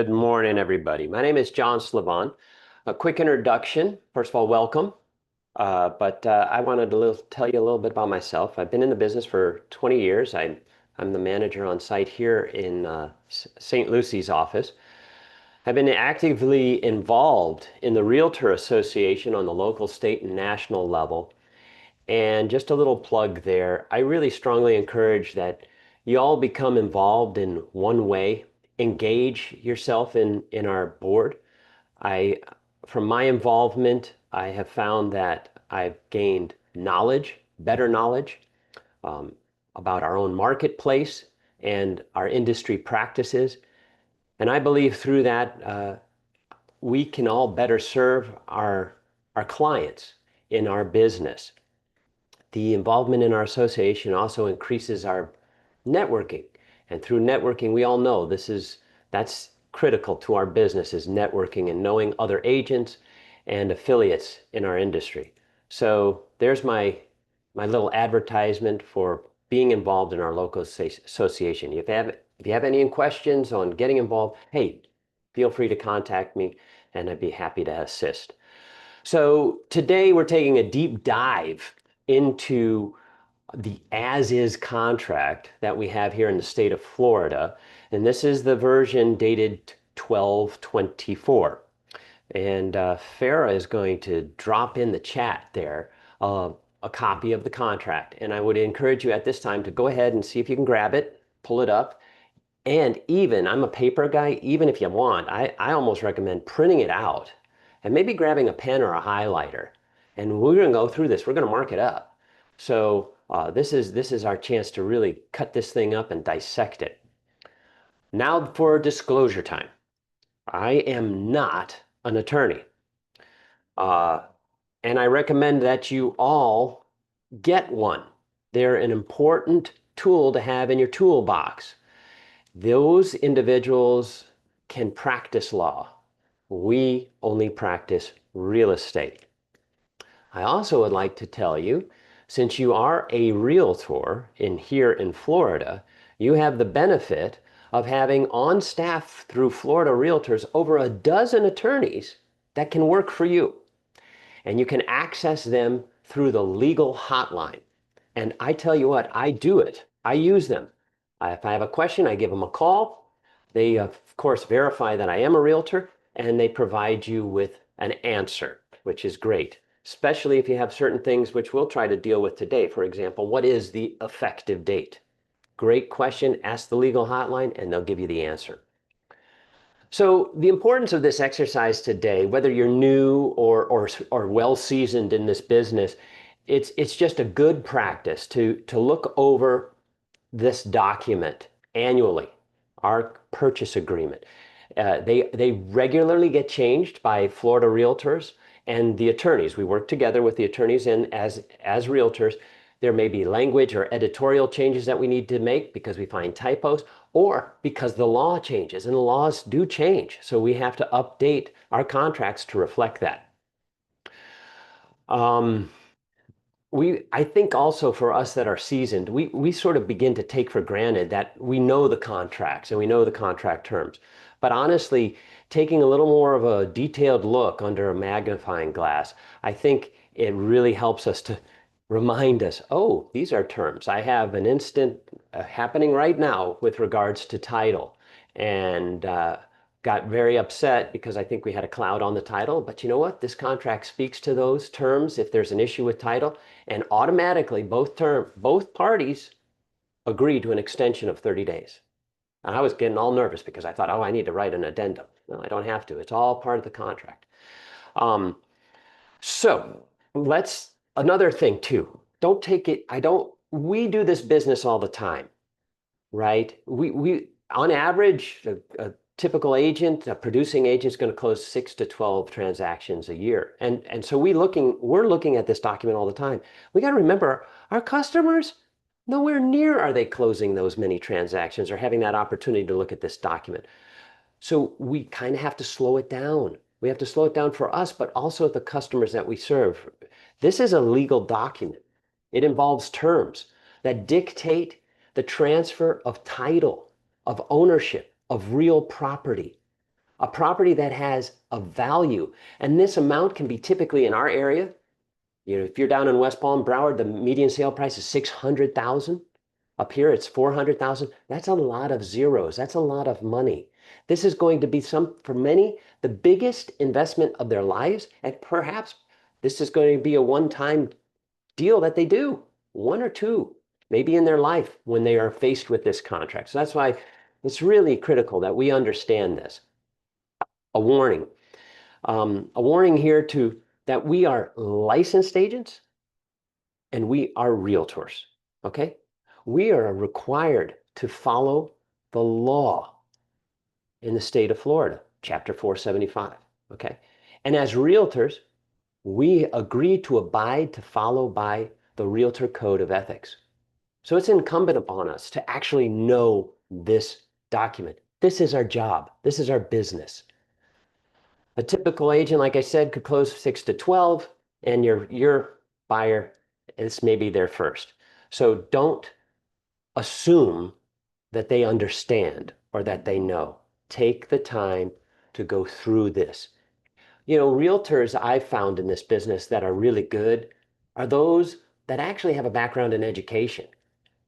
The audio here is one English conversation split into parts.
Good morning, everybody. My name is John Slivon. A quick introduction. First of all, welcome. I wanted to tell you a little bit about myself. I've been in the business for 20 years. I'm the manager on site here in St. Lucie's office. I've been actively involved in the Realtor Association on the local, state, and national level. And just a little plug there, I really strongly encourage that you all become involved in one way, engage yourself in our board. From my involvement, I have found that I've gained knowledge, better knowledge, um, about our own marketplace and our industry practices. And I believe through that, we can all better serve our clients in our business. The involvement in our association also increases our networking. And through networking, we all know that's critical to our business, is networking and knowing other agents and affiliates in our industry. So there's my little advertisement for being involved in our local association. If you have any questions on getting involved, hey, feel free to contact me and I'd be happy to assist. So today we're taking a deep dive into the as-is contract that we have here in the state of Florida. And this is the version dated 12/24. And Farah is going to drop in the chat there a copy of the contract. And I would encourage you at this time to go ahead and see if you can grab it, pull it up. And even, I'm a paper guy, even if you want, I almost recommend printing it out and maybe grabbing a pen or a highlighter. And we're going to go through this. We're going to mark it up. So this is our chance to really cut this thing up and dissect it. Now for disclosure time. I am not an attorney. And I recommend that you all get one. They're an important tool to have in your toolbox. Those individuals can practice law. We only practice real estate. I also would like to tell you, since you are a realtor here in Florida, you have the benefit of having on staff through Florida Realtors over a dozen attorneys that can work for you. And you can access them through the legal hotline. And I tell you what, I do it. I use them. If I have a question, I give them a call. They, of course, verify that I am a realtor, and they provide you with an answer, which is great, especially if you have certain things which we'll try to deal with today. For example, what is the effective date? Great question. Ask the legal hotline, and they'll give you the answer. So the importance of this exercise today, whether you're new or well seasoned in this business, it's just a good practice to look over this document annually, our purchase agreement. They regularly get changed by Florida Realtors and the attorneys. We work together with the attorneys, and as realtors, there may be language or editorial changes that we need to make because we find typos, or because the law changes, and the laws do change. So we have to update our contracts to reflect that. I think also for us that are seasoned, we sort of begin to take for granted that we know the contracts and we know the contract terms. But honestly, taking a little more of a detailed look under a magnifying glass, I think it really helps us to remind us, oh, these are terms. I have an instant happening right now with regards to title, and got very upset because I think we had a cloud on the title. But you know what? This contract speaks to those terms if there's an issue with title, and automatically both parties agreed to an extension of 30 days. And I was getting all nervous because I thought, oh, I need to write an addendum. No, I don't have to. It's all part of the contract. So another thing too, don't take it, we do this business all the time, right? We on average, a typical agent, a producing agent, is going to close 6 to 12 transactions a year. And so we're looking at this document all the time. We got to remember, our customers, nowhere near are they closing those many transactions or having that opportunity to look at this document. So we kind of have to slow it down. We have to slow it down for us, but also the customers that we serve. This is a legal document. It involves terms that dictate the transfer of title, of ownership, of real property. a property that has a value. And this amount can be typically in our area. If you're down in West Palm, Broward, the median sale price is 600,000. Up here, it's 400,000. That's a lot of zeros. That's a lot of money. This is going to be for many, the biggest investment of their lives. And perhaps this is going to be a one-time deal that they do, one or two, maybe in their life when they are faced with this contract. So that's why it's really critical that we understand this. A warning. A warning here that we are licensed agents and we are realtors, okay? We are required to follow the law in the state of Florida, Chapter 475, okay? And as realtors, we agree to abide to follow by the Realtor Code of Ethics. So it's incumbent upon us to actually know this document. This is our job. This is our business. A typical agent, like I said, could close 6 to 12, and your buyer is maybe their first. So don't assume that they understand or that they know. Take the time to go through this. Realtors I've found in this business that are really good are those that actually have a background in education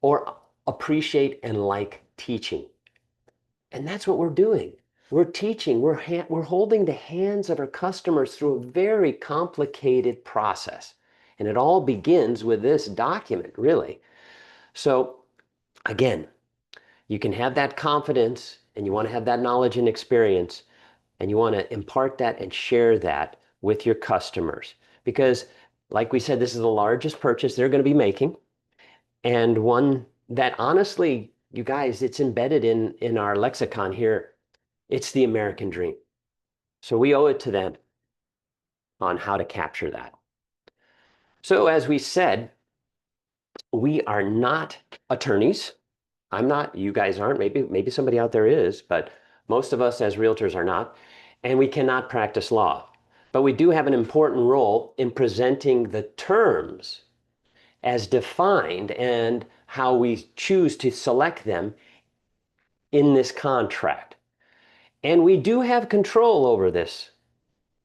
or appreciate and like teaching. And that's what we're doing. We're teaching, we're holding the hands of our customers through a very complicated process. And it all begins with this document, really. So again, you can have that confidence and you want to have that knowledge and experience, and you want to impart that and share that with your customers. Because like we said, this is the largest purchase they're going to be making, and one that honestly, you guys, it's embedded in our lexicon here. It's the American dream. So we owe it to them on how to capture that. So as we said, we are not attorneys. I'm not, you guys aren't, maybe somebody out there is, but most of us as realtors are not, and we cannot practice law. But we do have an important role in presenting the terms as defined and how we choose to select them in this contract. And we do have control over this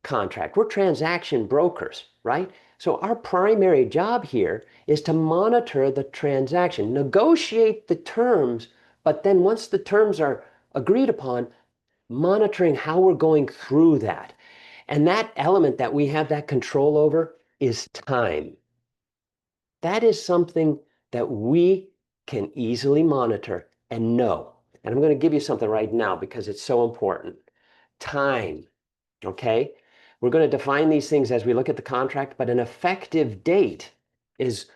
contract. We're transaction brokers, right? So our primary job here is to monitor the transaction, negotiate the terms, but then once the terms are agreed upon, monitoring how we're going through that. And that element that we have that control over is time. That is something that we can easily monitor and know. And I'm going to give you something right now because it's so important. Time, okay? We're going to define these things as we look at the contract, but an effective date is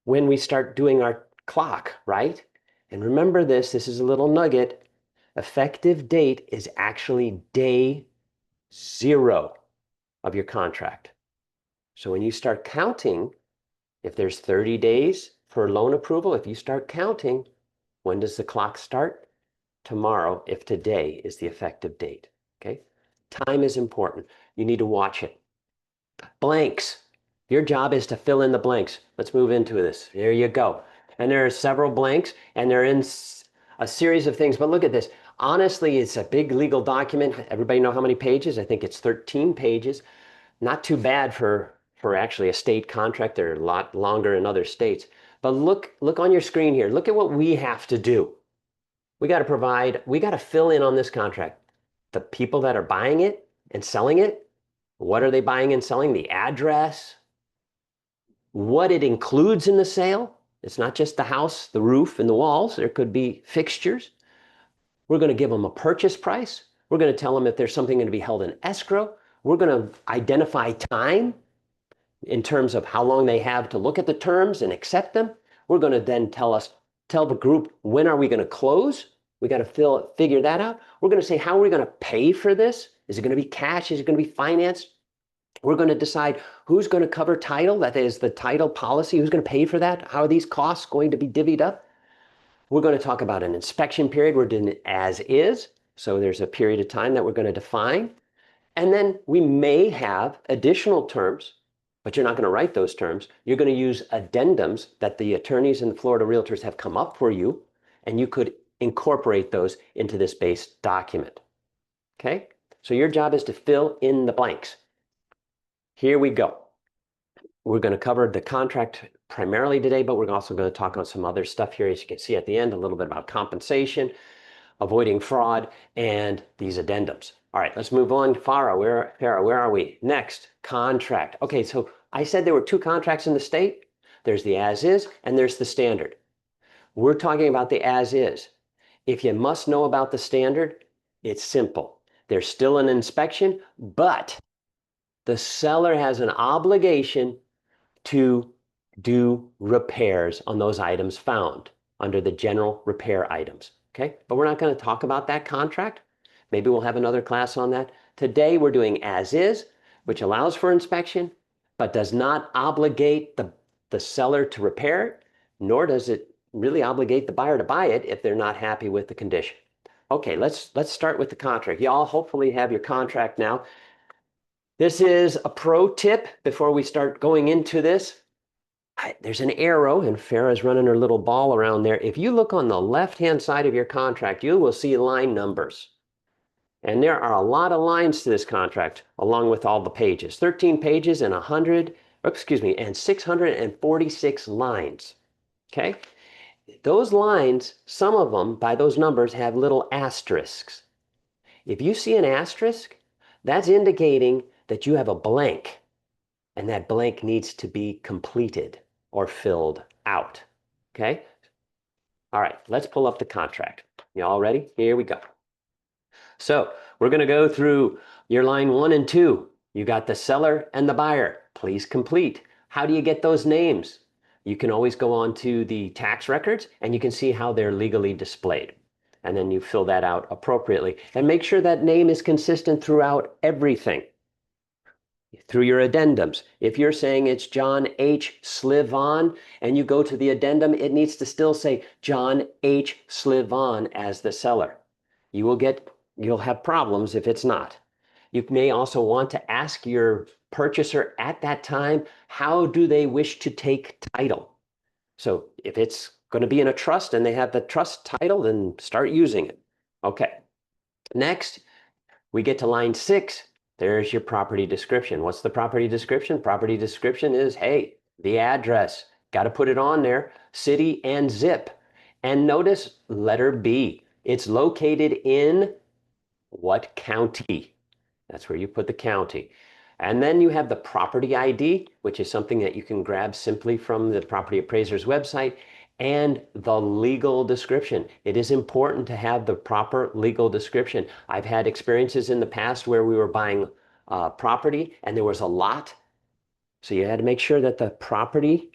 when we start doing our clock, right? And remember this is a little nugget. Effective date is actually day 0 of your contract. So when you start counting, if there's 30 days for loan approval, if you start counting, when does the clock start? Tomorrow, if today is the effective date, okay? Time is important. You need to watch it. Blanks. Your job is to fill in the blanks. Let's move into this. There you go. And there are several blanks, and they're in a series of things. But look at this. Honestly, it's a big legal document. Everybody know how many pages? I think it's 13 pages. Not too bad for actually a state contract. They're a lot longer in other states. But look on your screen here. Look at what we have to do. We got to fill in on this contract. The people that are buying it and selling it, what are they buying and selling? The address, what it includes in the sale. It's not just the house, the roof, and the walls. There could be fixtures. We're going to give them a purchase price. We're going to tell them if there's something going to be held in escrow. We're going to identify time in terms of how long they have to look at the terms and accept them. We're going to then tell the group, when are we going to close? We got to figure that out. We're going to say, how are we going to pay for this? Is it going to be cash? Is it going to be financed? We're going to decide who's going to cover title. That is the title policy. Who's going to pay for that? How are these costs going to be divvied up? We're going to talk about an inspection period. We're doing it as is. So there's a period of time that we're going to define. And then we may have additional terms, but you're not going to write those terms. You're going to use addendums that the attorneys and the Florida realtors have come up for you, and you could incorporate those into this base document. Okay? So your job is to fill in the blanks. Here we go. We're going to cover the contract primarily today, but we're also going to talk on some other stuff here. As you can see at the end, a little bit about compensation, avoiding fraud, and these addendums. All right, let's move on. Farah, where are we? Next, contract. Okay, so I said there were two contracts in the state. There's the as-is and there's the standard. We're talking about the as-is. If you must know about the standard, it's simple. There's still an inspection, but the seller has an obligation to do repairs on those items found under the general repair items. Okay, but we're not going to talk about that contract. Maybe we'll have another class on that. Today we're doing as is, which allows for inspection, but does not obligate the seller to repair it, nor does it really obligate the buyer to buy it if they're not happy with the condition. Okay, let's start with the contract. Y'all hopefully have your contract now. This is a pro tip before we start going into this. There's an arrow, and Farah's running her little ball around there. If you look on the left-hand side of your contract, you will see line numbers. And there are a lot of lines to this contract, along with all the pages. 13 pages and 646 lines. Okay? Those lines, some of them, by those numbers, have little asterisks. If you see an asterisk, that's indicating that you have a blank, and that blank needs to be completed or filled out. Okay? All right, let's pull up the contract. You all ready? Here we go. So we're going to go through your line 1 and 2. You got the seller and the buyer. Please complete. How do you get those names? You can always go on to the tax records and you can see how they're legally displayed. And then you fill that out appropriately. And make sure that name is consistent throughout everything. Through your addendums. If you're saying it's John H. Slivon and you go to the addendum, it needs to still say John H. Slivon as the seller. You'll have problems if it's not. You may also want to ask your purchaser at that time, how do they wish to take title? So if it's going to be in a trust and they have the trust title, then start using it. Okay. Next, we get to line 6. There's your property description. What's the property description? Property description is, hey, the address. Got to put it on there. City and zip. And notice letter B. It's located in what county? That's where you put the county. And then you have the property ID, which is something that you can grab simply from the property appraiser's website, and the legal description. It is important to have the proper legal description. I've had experiences in the past where we were buying property and there was a lot. So you had to make sure that the property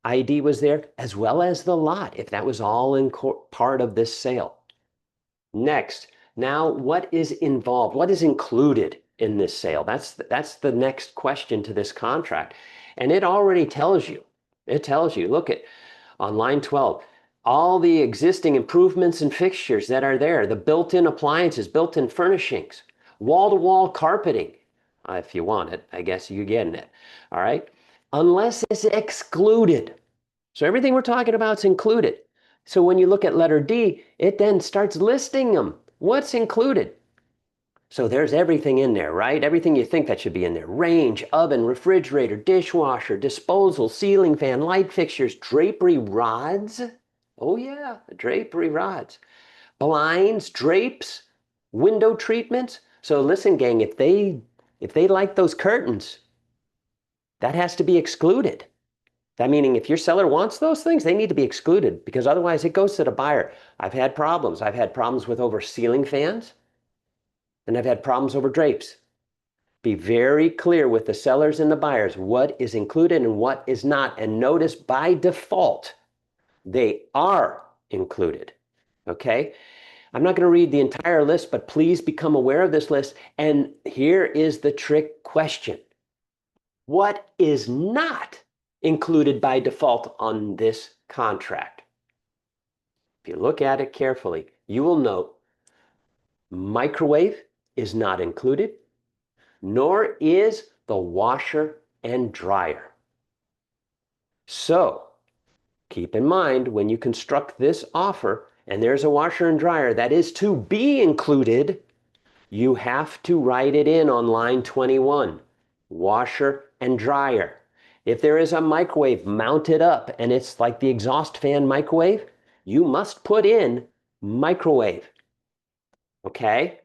ID was there as well as the lot, if that was all in part of this sale. Next, now what is involved? What is included in this sale? That's the next question to this contract. And it already tells you. It tells you, look at on line 12, all the existing improvements and fixtures that are there, the built-in appliances, built-in furnishings, wall-to-wall carpeting. If you want it, I guess you're getting it. All right. Unless it's excluded. So everything we're talking about is included. So when you look at letter D, it then starts listing them. What's included? So there's everything in there, right? Everything you think that should be in there. Range, oven, refrigerator, dishwasher, disposal, ceiling fan, light fixtures, drapery rods. Oh yeah, the drapery rods. Blinds, drapes, window treatments. So listen, gang, if they like those curtains, that has to be excluded. That meaning if your seller wants those things, they need to be excluded because otherwise it goes to the buyer. I've had problems. I've had problems with over ceiling fans. And I've had problems over drapes. Be very clear with the sellers and the buyers what is included and what is not. And notice by default, they are included. Okay? I'm not going to read the entire list, but please become aware of this list. And here is the trick question. What is not included by default on this contract? If you look at it carefully, you will note microwave is not included, nor is the washer and dryer. So keep in mind when you construct this offer and there's a washer and dryer that is to be included, you have to write it in on line 21, washer and dryer. If there is a microwave mounted up and it's like the exhaust fan microwave, you must put in microwave, okay?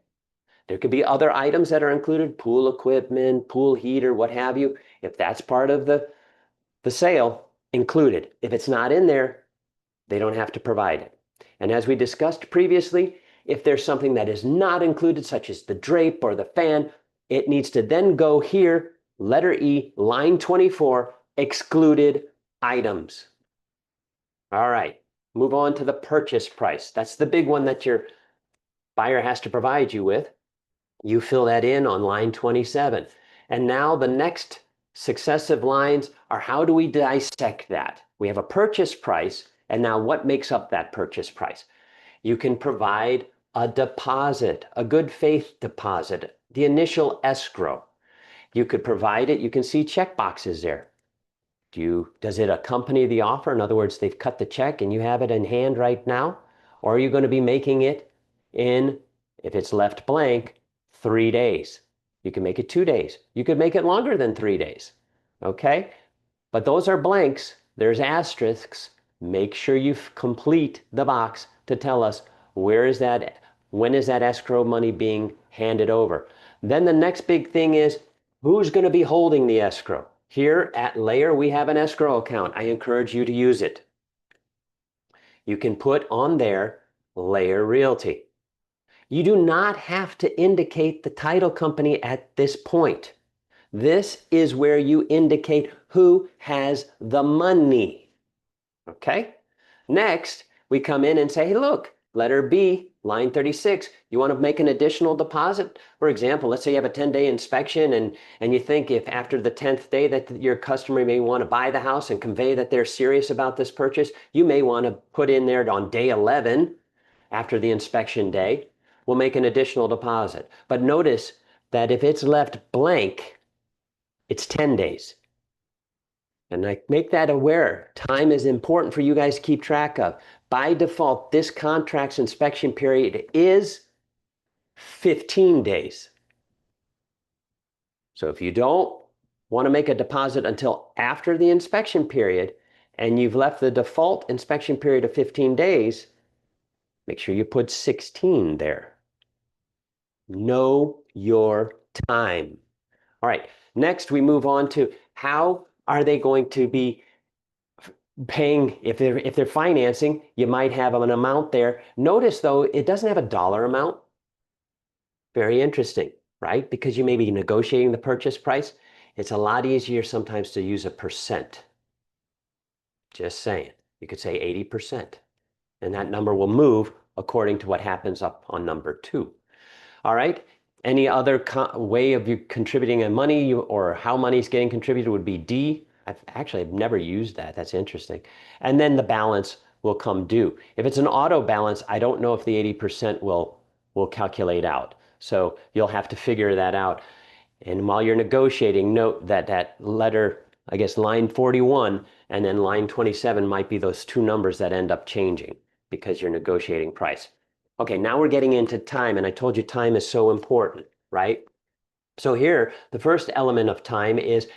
There could be other items that are included, pool equipment, pool heater, what have you. If that's part of the sale, included. If it's not in there, they don't have to provide it. And as we discussed previously, if there's something that is not included, such as the drape or the fan, it needs to then go here, letter E, line 24, excluded items. All right, move on to the purchase price. That's the big one that your buyer has to provide you with. You fill that in on line 27. And now the next successive lines are, how do we dissect that? We have a purchase price, and now what makes up that purchase price? You can provide a deposit, a good faith deposit, the initial escrow. You could provide it, you can see check boxes there. Does it accompany the offer? In other words, they've cut the check and you have it in hand right now? Or are you going to be making it in, if it's left blank, 3 days? You can make it 2 days. You could make it longer than 3 days. Okay? But those are blanks. There's asterisks. Make sure you complete the box to tell us when is that escrow money being handed over. Then the next big thing is, who's going to be holding the escrow? Here at LAER, we have an escrow account. I encourage you to use it. You can put on there LAER Realty. You do not have to indicate the title company at this point. This is where you indicate who has the money. Okay? Next, we come in and say, hey, look, letter B, line 36, you want to make an additional deposit? For example, let's say you have a 10-day inspection and you think if after the 10th day that your customer may want to buy the house and convey that they're serious about this purchase, you may want to put in there on day 11, after the inspection day, we'll make an additional deposit. But notice that if it's left blank, it's 10 days. And I make that aware. Time is important for you guys to keep track of. By default, this contract's inspection period is 15 days. So if you don't want to make a deposit until after the inspection period and you've left the default inspection period of 15 days, make sure you put 16 there. Know your time. All right, next we move on to how are they going to be paying. If they're financing, you might have an amount there. Notice though, it doesn't have a dollar amount. Very interesting, right? Because you may be negotiating the purchase price. It's a lot easier sometimes to use a percent. Just saying. You could say 80%. And that number will move according to what happens up on number 2. All right. Any other way of you contributing a money or how money is getting contributed would be D. I've never used that. That's interesting. And then the balance will come due. If it's an auto balance, I don't know if the 80% will calculate out. So you'll have to figure that out. And while you're negotiating, note that that letter, I guess line 41 and then line 27 might be those two numbers that end up changing because you're negotiating price. Okay, now we're getting into time, and I told you time is so important, right? So here, the first element of time is,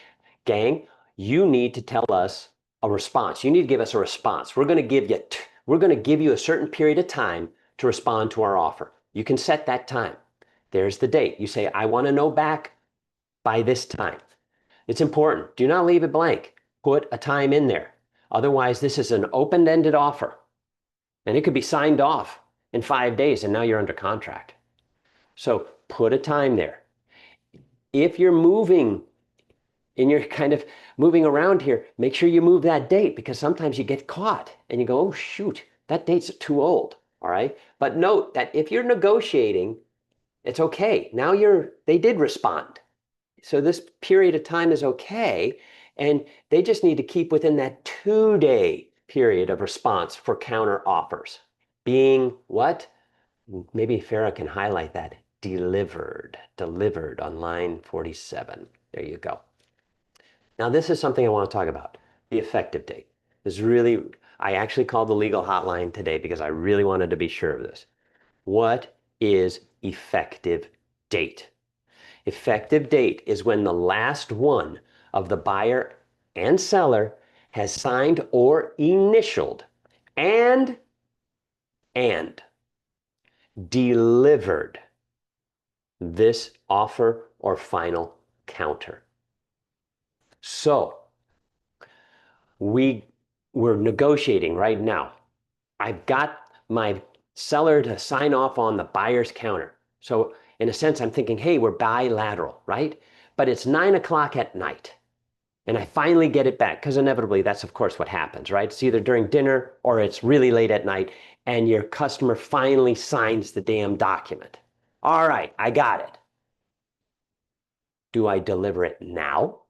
gang, you need to tell us a response. You need to give us a response. We're going to give you a certain period of time to respond to our offer. You can set that time. There's the date. You say, I want to know back by this time. It's important. Do not leave it blank. Put a time in there. Otherwise, this is an open-ended offer, and it could be signed off in 5 days, and now you're under contract. So put a time there. If you're moving and you're kind of moving around here, make sure you move that date, because sometimes you get caught and you go, oh shoot, that date's too old. All right. But note that if you're negotiating, it's okay. Now they did respond. So this period of time is okay. And they just need to keep within that 2-day period of response for counter offers. Being what? Maybe Farah can highlight that. Delivered on line 47. There you go. Now this is something I want to talk about. The effective date. I actually called the legal hotline today because I really wanted to be sure of this. What is effective date. Effective date is when the last one of the buyer and seller has signed or initialed and delivered this offer or final counter. So we're negotiating right now. I've got my seller to sign off on the buyer's counter. So in a sense, I'm thinking, hey, we're bilateral, right? But it's 9 o'clock at night. And I finally get it back, because inevitably that's of course what happens, right? It's either during dinner or it's really late at night, and your customer finally signs the damn document. All right, I got it. Do I deliver it now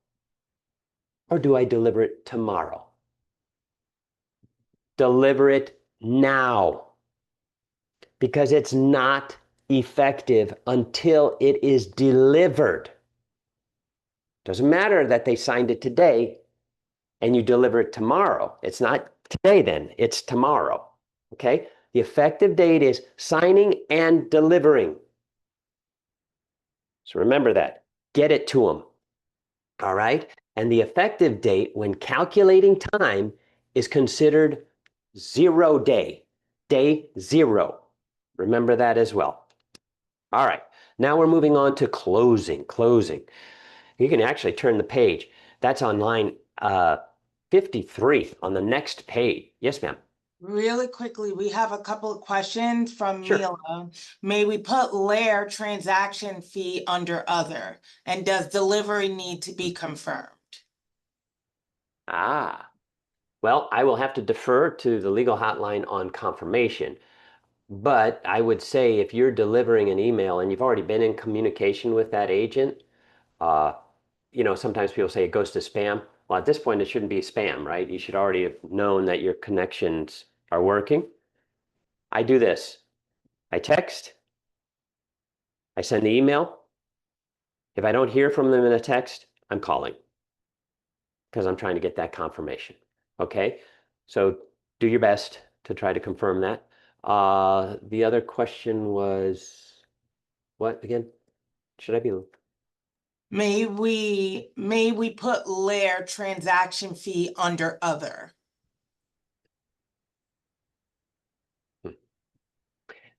or do I deliver it tomorrow? Deliver it now, because it's not effective until it is delivered. Doesn't matter that they signed it today and you deliver it tomorrow. It's not today then, it's tomorrow. Okay? The effective date is signing and delivering. So remember that. Get it to them. All right? And the effective date when calculating time is considered 0 day, day 0. Remember that as well. All right. Now we're moving on to closing. Closing. You can actually turn the page. That's on line 53 on the next page. Yes, ma'am. Really quickly, we have a couple of questions from Sure. Mila. May we put LAER transaction fee under other? And does delivery need to be confirmed? Well, I will have to defer to the legal hotline on confirmation. But I would say if you're delivering an email and you've already been in communication with that agent, uh, sometimes people say it goes to spam. Well, at this point, it shouldn't be spam, right? You should already have known that your connections are working. I do this. I text, I send the email. If I don't hear from them in a text, I'm calling because I'm trying to get that confirmation. Okay? So do your best to try to confirm that. The other question was what again? Should I be? May we put LAER transaction fee under other?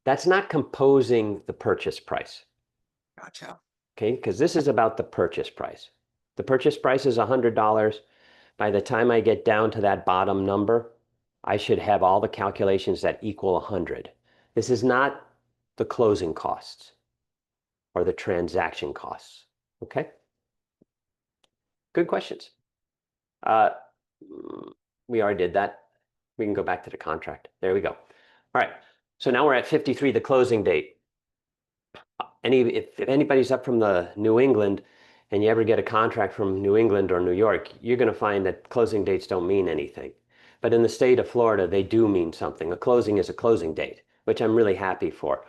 That's not composing the purchase price. Gotcha. Okay, because this is about the purchase price. The purchase price is $100. By the time I get down to that bottom number, I should have all the calculations that equal 100. This is not the closing costs or the transaction costs. Okay? Good questions. Uh, we already did that. We can go back to the contract. There we go. All right. So now we're at 53, the closing date. If anybody's up from the New England and you ever get a contract from New England or New York, you're going to find that closing dates don't mean anything. But in the state of Florida, they do mean something. A closing is a closing date, which I'm really happy for.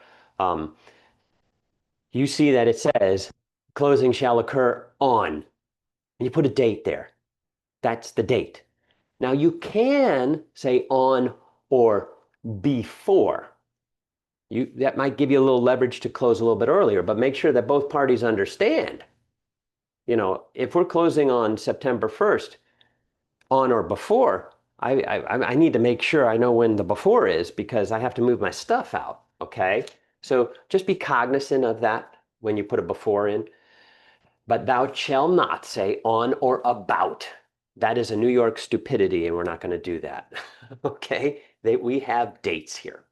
You see that it says closing shall occur on, and you put a date there. That's the date. Now you can say on or before. That might give you a little leverage to close a little bit earlier, but make sure that both parties understand. If we're closing on September 1st, on or before, I need to make sure I know when the before is because I have to move my stuff out, okay? So just be cognizant of that when you put a before in. But thou shalt not say on or about. That is a New York stupidity, and we're not going to do that, okay? We have dates here.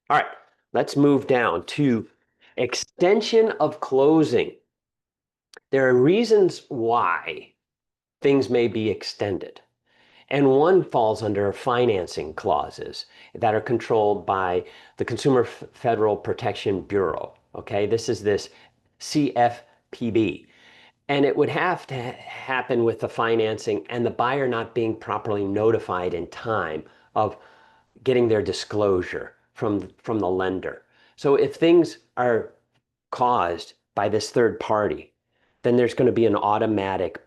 All right, let's move down to extension of closing. There are reasons why things may be extended. And one falls under financing clauses that are controlled by the Consumer Federal Protection Bureau. Okay, this is this CFPB. And it would have to happen with the financing and the buyer not being properly notified in time of getting their disclosure from the lender. So if things are caused by this third party, then there's going to be an automatic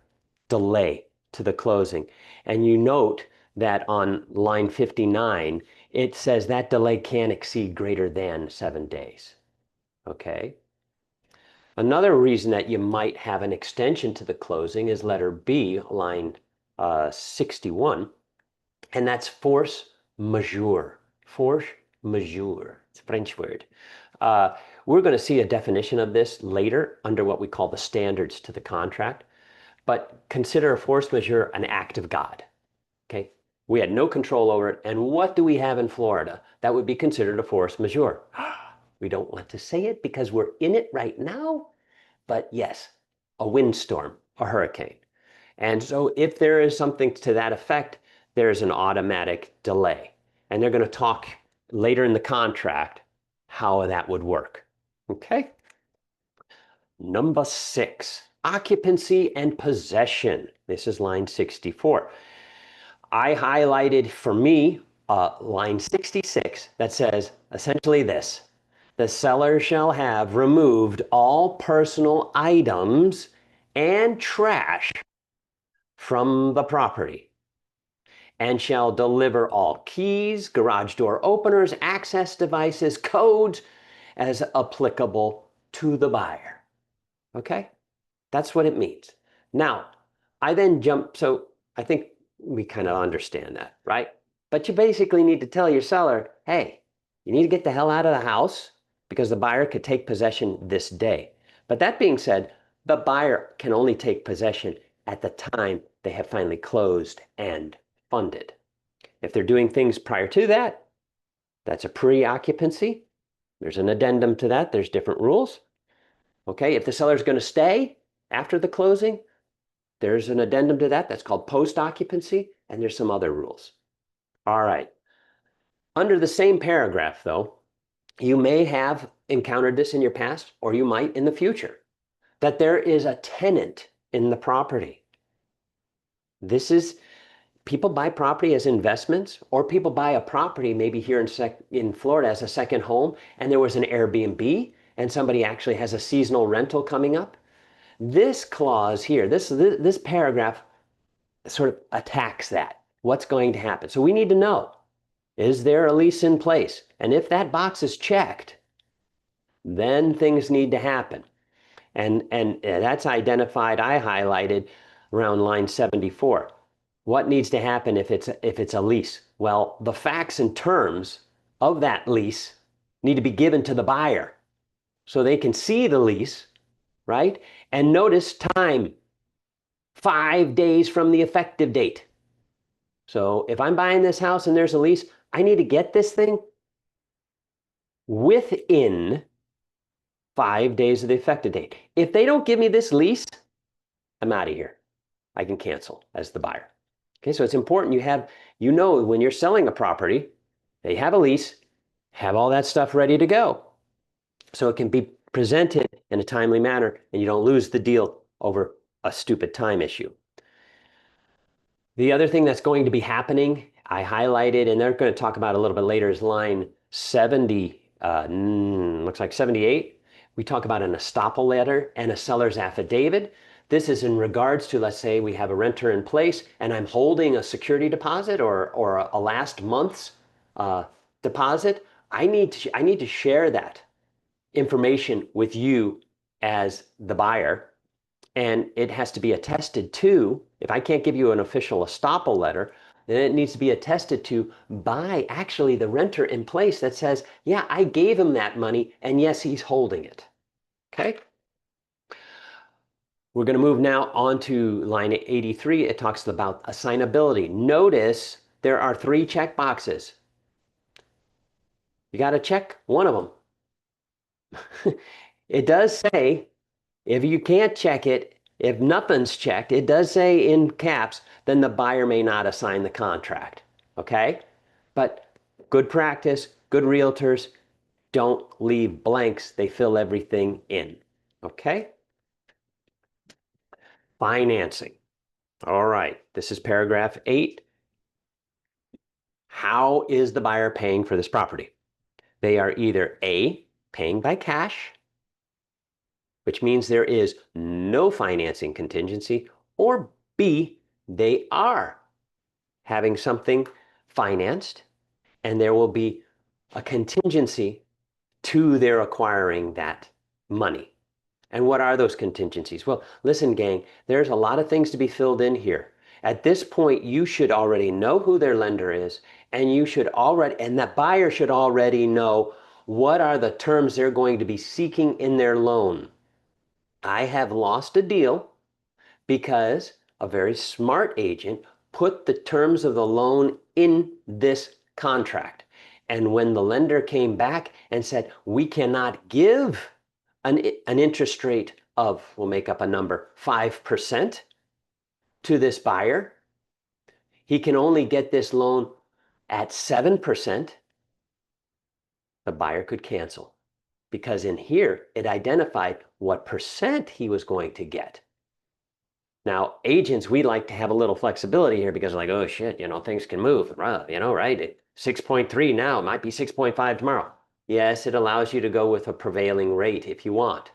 delay to the closing. And you note that on line 59, it says that delay can't exceed greater than 7 days. Okay. Another reason that you might have an extension to the closing is letter B, line 61, and that's force majeure. Force majeure. It's a French word. Uh, we're going to see a definition of this later under what we call the standards to the contract, but consider a force majeure an act of God. Okay? We had no control over it, and what do we have in Florida that would be considered a force majeure? We don't want to say it because we're in it right now, but yes, a windstorm, a hurricane. And so if there is something to that effect, there's an automatic delay. And they're going to talk later in the contract how that would work. Okay? Number 6, occupancy and possession. This is line 64. I highlighted for me line 66 that says essentially this: the seller shall have removed all personal items and trash from the property and shall deliver all keys, garage door openers, access devices, codes as applicable to the buyer. Okay? That's what it means. Now, I then jump, so I think we kind of understand that, right? But you basically need to tell your seller, hey, you need to get the hell out of the house because the buyer could take possession this day. But that being said, the buyer can only take possession at the time they have finally closed and funded. If they're doing things prior to that, that's a pre-occupancy. There's an addendum to that. There's different rules. Okay, if the seller's going to stay after the closing, there's an addendum to that. That's called post-occupancy, and there's some other rules. All right. Under the same paragraph, though, you may have encountered this in your past, or you might in the future, that there is a tenant in the property. This is, people buy property as investments, or people buy a property maybe here in Florida as a second home, and there was an Airbnb, and somebody actually has a seasonal rental coming up. This clause here, this paragraph sort of attacks that. What's going to happen? So we need to know, is there a lease in place? And if that box is checked, then things need to happen. And that's identified, I highlighted around line 74. What needs to happen if it's a lease? Well, the facts and terms of that lease need to be given to the buyer so they can see the lease, right? And notice time, 5 days from the effective date. So if I'm buying this house and there's a lease, I need to get this thing within 5 days of the effective date. If they don't give me this lease, I'm out of here. I can cancel as the buyer. Okay, so it's important you know when you're selling a property, they have a lease, have all that stuff ready to go. So it can be presented in a timely manner and you don't lose the deal over a stupid time issue. The other thing that's going to be happening, I highlighted, and they're going to talk about a little bit later, is line 70, looks like 78. We talk about an estoppel letter and a seller's affidavit. This is in regards to, let's say we have a renter in place and I'm holding a security deposit or a last month's deposit. I need to share that information with you as the buyer, and it has to be attested to. If I can't give you an official estoppel letter, then it needs to be attested to by actually the renter in place that says, yeah, I gave him that money and yes, he's holding it. Okay? We're going to move now on to line 83. It talks about assignability. Notice there are 3 check boxes. You got to check one of them. It does say, if you can't check it, if nothing's checked, it does say in caps, then the buyer may not assign the contract. Okay? But good practice, good realtors don't leave blanks. They fill everything in. Okay? Financing. All right, this is paragraph 8. How is the buyer paying for this property? They are either A, paying by cash, which means there is no financing contingency, or B, they are having something financed and there will be a contingency to their acquiring that money. And what are those contingencies? Well, listen, gang, there's a lot of things to be filled in here. At this point, you should already know who their lender is, and that buyer should already know what are the terms they're going to be seeking in their loan. I have lost a deal because a very smart agent put the terms of the loan in this contract. And when the lender came back and said, we cannot give an interest rate of, we'll make up a number, 5% to this buyer, he can only get this loan at 7%, the buyer could cancel. Because in here, it identified what percent he was going to get. Now, agents, we like to have a little flexibility here because like, oh shit, things can move, right? 6.3 now, it might be 6.5 tomorrow. Yes, it allows you to go with a prevailing rate if you want,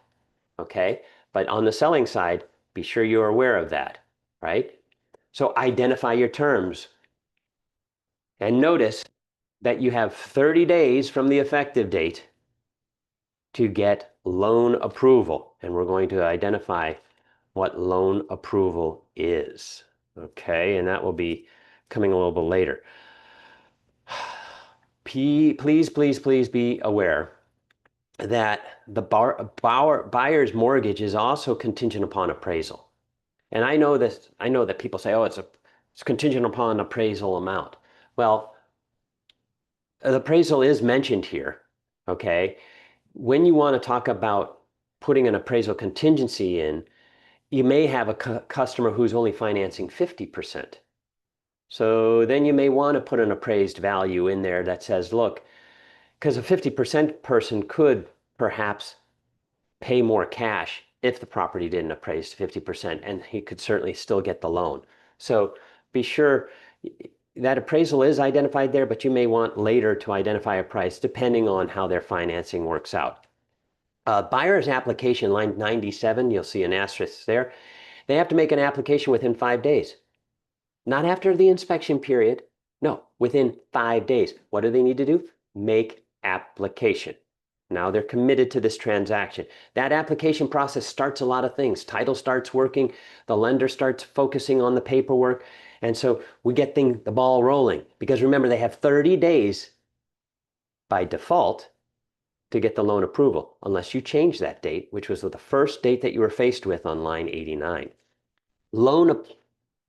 okay? But on the selling side, be sure you're aware of that, right? So identify your terms. And notice that you have 30 days from the effective date to get loan approval. And we're going to identify what loan approval is. Okay, and that will be coming a little bit later. Please, please, please be aware that the buyer's mortgage is also contingent upon appraisal. And I know that people say, oh, it's contingent upon appraisal amount. Well, the appraisal is mentioned here, okay? When you want to talk about putting an appraisal contingency in, you may have a customer who's only financing 50%. So then you may want to put an appraised value in there that says, look, because a 50% person could perhaps pay more cash if the property didn't appraise to 50%, and he could certainly still get the loan. So be sure that appraisal is identified there, but you may want later to identify a price depending on how their financing works out. Buyer's application, line 97, you'll see an asterisk there. They have to make an application within 5 days. Not after the inspection period. No, within 5 days. What do they need to do? Make application. Now they're committed to this transaction. That application process starts a lot of things. Title starts working. The lender starts focusing on the paperwork. And so we get the ball rolling. Because remember, they have 30 days by default to get the loan approval, unless you change that date, which was the first date that you were faced with on line 89. Loan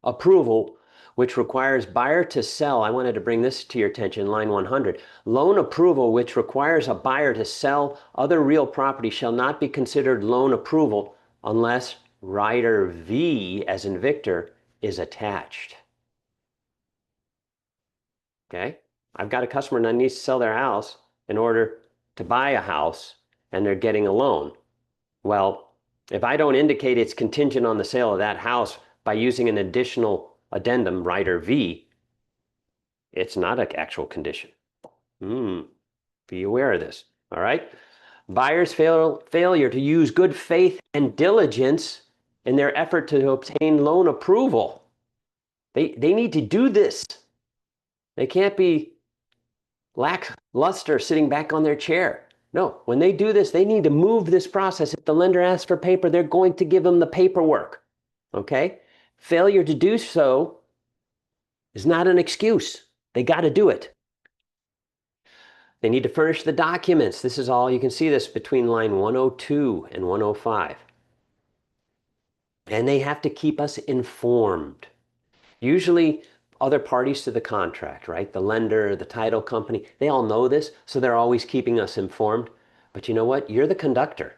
approval, which requires buyer to sell. I wanted to bring this to your attention, line 100. Loan approval, which requires a buyer to sell other real property, shall not be considered loan approval unless rider V, as in Victor, is attached. Okay? I've got a customer that needs to sell their house in order to buy a house, and they're getting a loan. Well, if I don't indicate it's contingent on the sale of that house by using an additional addendum, rider V, it's not an actual condition. Be aware of this, all right? Buyer's failure to use good faith and diligence in their effort to obtain loan approval. They need to do this. They can't be lackluster sitting back on their chair. No, when they do this, they need to move this process. If the lender asks for paper, they're going to give them the paperwork, okay? Failure to do so is not an excuse. They got to do it. They need to furnish the documents. This is all, you can see this between line 102 and 105. And they have to keep us informed. Usually other parties to the contract, right? The lender, the title company, they all know this, so they're always keeping us informed. But you know what? You're the conductor.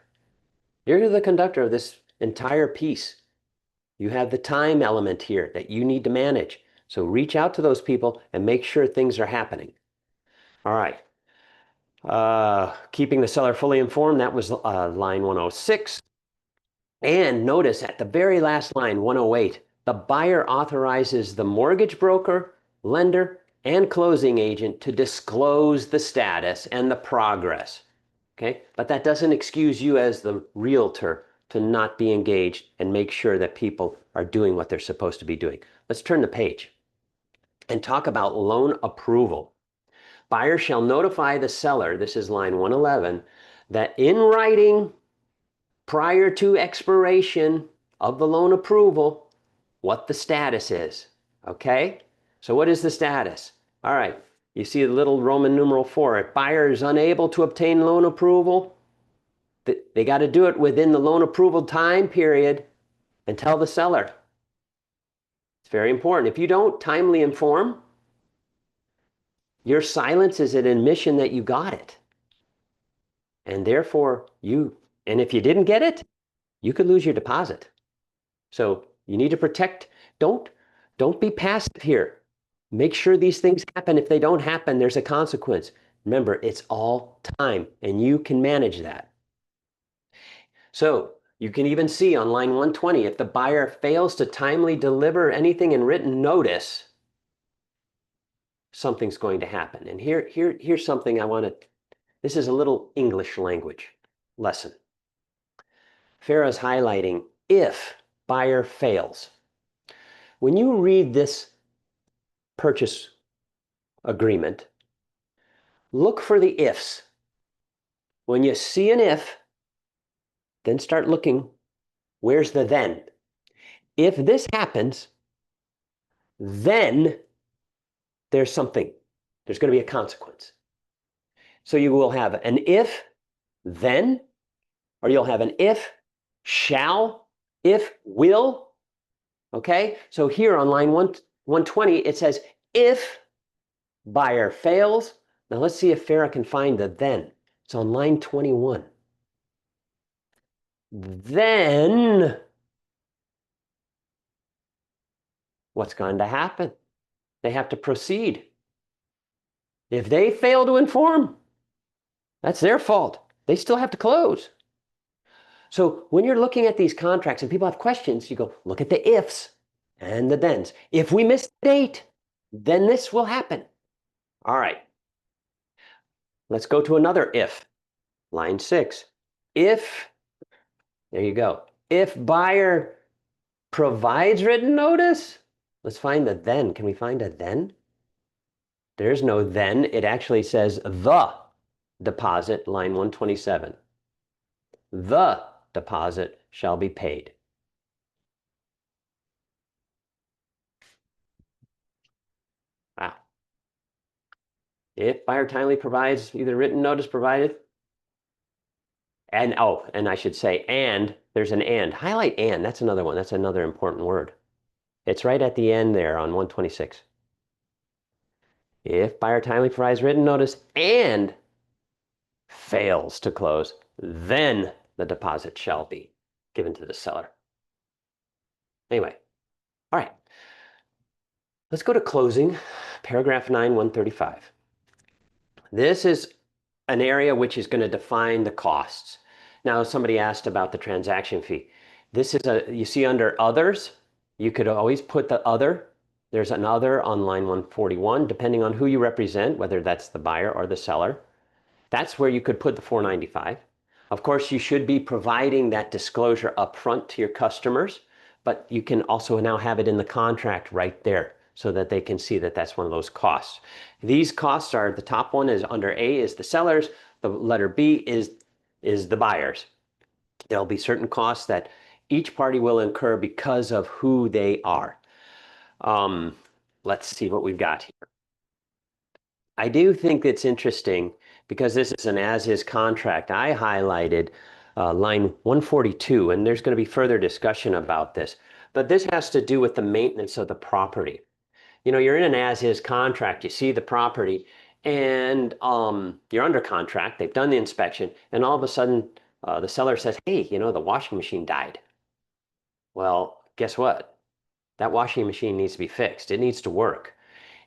You're the conductor of this entire piece. You have the time element here that you need to manage. So reach out to those people and make sure things are happening. All right. Keeping the seller fully informed, that was line 106. And notice at the very last line, 108, the buyer authorizes the mortgage broker, lender, and closing agent to disclose the status and the progress. Okay, but that doesn't excuse you as the realtor to not be engaged and make sure that people are doing what they're supposed to be doing. Let's turn the page and talk about loan approval. Buyer shall notify the seller, this is line 111, that in writing prior to expiration of the loan approval what the status is. Okay? So what is the status? All right. You see the little Roman numeral 4. If buyer is unable to obtain loan approval, they got to do it within the loan approval time period and tell the seller. It's very important. If you don't timely inform, your silence is an admission that you got it. And therefore, and if you didn't get it, you could lose your deposit. So you need to protect. Don't be passive here. Make sure these things happen. If they don't happen, there's a consequence. Remember, it's all time, and you can manage that. So you can even see on line 120, if the buyer fails to timely deliver anything in written notice, something's going to happen. And here's something I want to, this is a little English language lesson. Farah's highlighting if buyer fails. When you read this purchase agreement, look for the ifs. When you see an if, then start looking, where's the then? If this happens, then there's something. There's going to be a consequence. So you will have an if, then, or you'll have an if, shall, if, will. Okay? So here on line 120, it says if buyer fails. Now let's see if Farah can find the then. It's on line 21. Then what's going to happen? They have to proceed. If they fail to inform, that's their fault. They still have to close. So when you're looking at these contracts and people have questions, you go, look at the ifs and the thens. If we miss the date, then this will happen. All right. Let's go to another if. Line 6. If, there you go. If buyer provides written notice, let's find the then. Can we find a then? There's no then. It actually says the deposit, line 127. The deposit shall be paid. Wow. If buyer timely provides either written notice provided, and I should say, and there's an and. Highlight and. That's another one. That's another important word. It's right at the end there on 126. If buyer timely provides written notice and fails to close, then the deposit shall be given to the seller. Anyway, all right. Let's go to closing, paragraph 9, 135. This is an area which is going to define the costs. Now, somebody asked about the transaction fee. This is you see under others, you could always put the other. There's an other on line 141, depending on who you represent, whether that's the buyer or the seller. That's where you could put the $495. Of course, you should be providing that disclosure upfront to your customers, but you can also now have it in the contract right there so that they can see that that's one of those costs. These costs are, the top one is under A is the sellers, the letter B is the buyers. There'll be certain costs that each party will incur because of who they are. Let's see what we've got here. I do think it's interesting because this is an as-is contract. I highlighted line 142, and there's going to be further discussion about this. But this has to do with the maintenance of the property. You know, you're in an as-is contract, you see the property, and you're under contract, they've done the inspection, and all of a sudden the seller says, hey, you know, the washing machine died. Well, guess what? That washing machine needs to be fixed. It needs to work.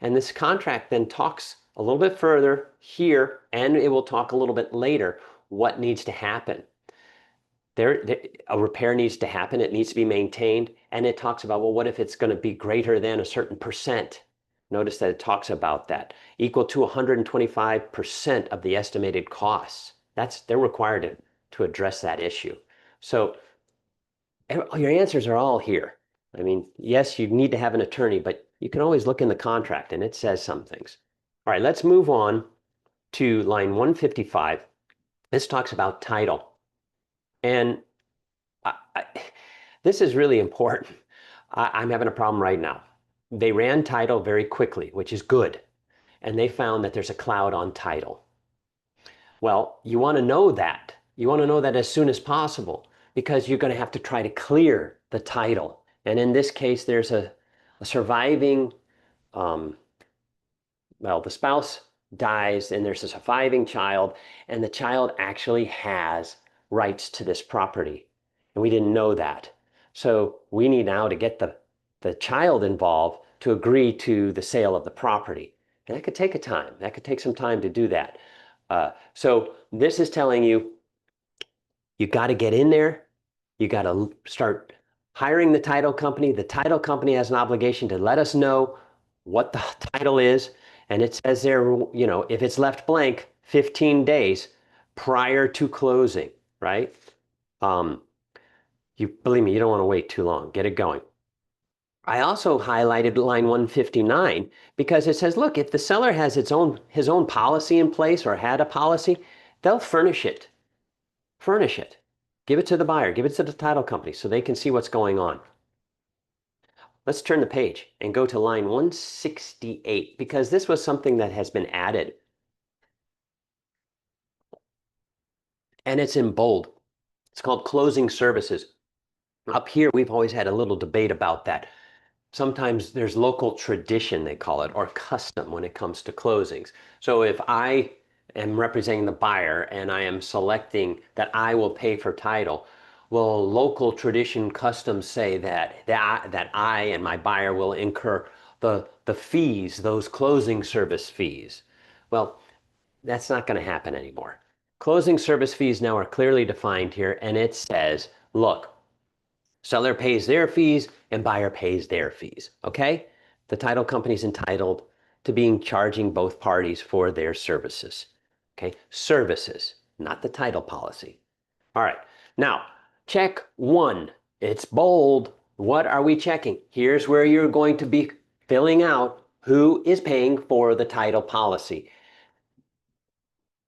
And this contract then talks a little bit further here, and it will talk a little bit later what needs to happen. A repair needs to happen, it needs to be maintained, and it talks about, well, what if it's going to be greater than a certain percent? Notice that it talks about that. Equal to 125% of the estimated costs. They're required to address that issue. So your answers are all here. I mean, yes, you need to have an attorney, but you can always look in the contract and it says some things. All right, let's move on to line 155. This talks about title. And this is really important. I'm having a problem right now. They ran title very quickly, which is good. And they found that there's a cloud on title. Well, you want to know that. You want to know that as soon as possible because you're going to have to try to clear the title. And in this case, there's a surviving, um, well, the spouse dies and there's a surviving child, and the child actually has rights to this property. And we didn't know that. So we need now to get the child involved to agree to the sale of the property. And that could take a time. That could take some time to do that. So this is telling you, you got to get in there. You got to start hiring the title company. The title company has an obligation to let us know what the title is. And it says there, you know, if it's left blank, 15 days prior to closing, right? You believe me, you don't want to wait too long. Get it going. I also highlighted line 159 because it says, look, if the seller has his own policy in place or had a policy, they'll furnish it. Furnish it. Give it to the buyer, give it to the title company so they can see what's going on. Let's turn the page and go to line 168 because this was something that has been added. And it's in bold. It's called closing services. Up here, we've always had a little debate about that. Sometimes there's local tradition, they call it, or custom when it comes to closings. So if I am representing the buyer and I am selecting that I will pay for title, will local tradition customs say that I and my buyer will incur the fees, those closing service fees? Well, that's not going to happen anymore. Closing service fees now are clearly defined here, and it says, look, seller pays their fees and buyer pays their fees, okay? The title company's entitled to being charging both parties for their services, okay? Services, not the title policy. All right, now check one. It's bold. What are we checking? Here's where you're going to be filling out who is paying for the title policy.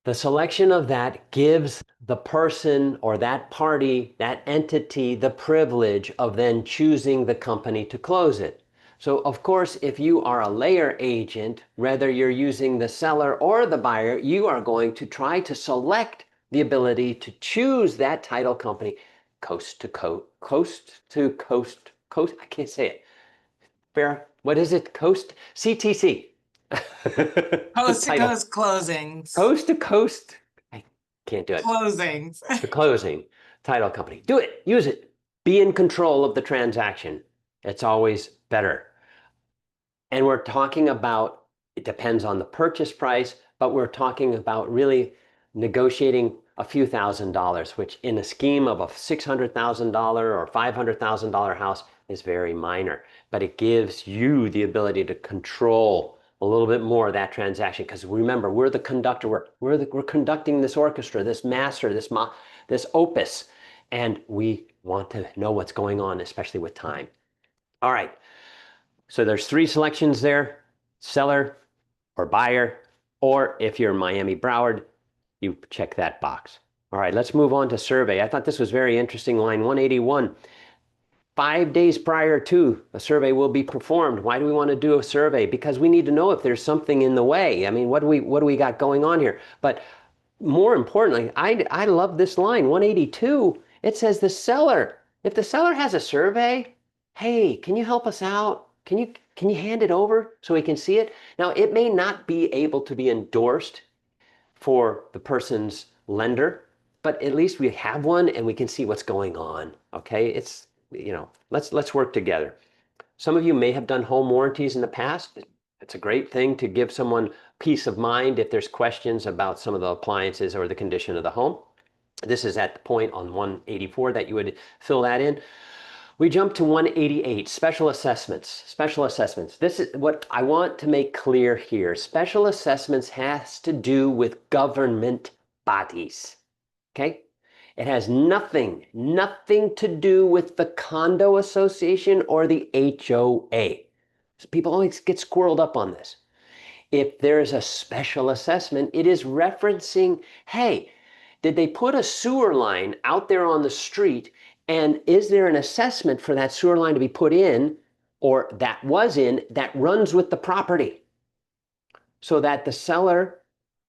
The selection of that gives the person or that party, that entity, the privilege of then choosing the company to close it. So of course, if you are a LAER agent, whether you're using the seller or the buyer, you are going to try to select the ability to choose that title company coast to coast, I can't say it. Fair, what is it? CTC. Coast to Title. coast closings. Coast to coast. I can't do it. Closings. The closing title company. Do it. Use it. Be in control of the transaction. It's always better. And we're talking about, it depends on the purchase price, but we're talking about really negotiating a few $1,000s, which in a scheme of a $600,000 or $500,000 house is very minor. But it gives you the ability to control a little bit more of that transaction. Because remember, we're the conductor. We're conducting this orchestra, this master, this opus. And we want to know what's going on, especially with time. All right. So there's three selections there: seller or buyer, or if you're in Miami Broward, you check that box. All right, let's move on to survey. I thought this was very interesting. Line 181. 5 days prior to a survey will be performed. Why do we want to do a survey? Because we need to know if there's something in the way. I mean, what do we got going on here? But more importantly, I love this line, 182. It says the seller. If the seller has a survey, hey, can you help us out? Can you hand it over so we can see it? Now, it may not be able to be endorsed for the person's lender, but at least we have one and we can see what's going on. Okay, it's, you know, let's work together. Some of you may have done home warranties in the past. It's a great thing to give someone peace of mind if there's questions about some of the appliances or the condition of the home. This is at the point on 184 that you would fill that in. We jump to 188, special assessments. Special assessments. This is what I want to make clear here. Special assessments has to do with government bodies. Okay? It has nothing to do with the condo association or the HOA. So people always get squirreled up on this. If there's a special assessment, it is referencing, hey, did they put a sewer line out there on the street And is there an assessment for that sewer line to be put in, or that was in, that runs with the property, so that the seller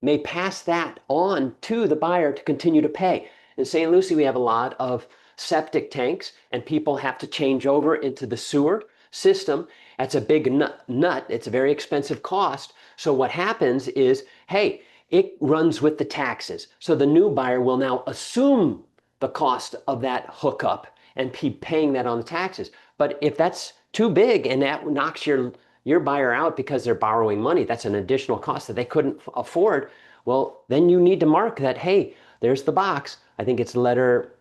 may pass that on to the buyer to continue to pay? In St. Lucie, we have a lot of septic tanks, and people have to change over into the sewer system. That's a big nut. It's a very expensive cost. So what happens is, hey, it runs with the taxes. So the new buyer will now assume the cost of that hookup and be paying that on the taxes. But if that's too big and that knocks your buyer out because they're borrowing money, that's an additional cost that they couldn't afford. Well, then you need to mark that, hey, there's the box. I think it's letter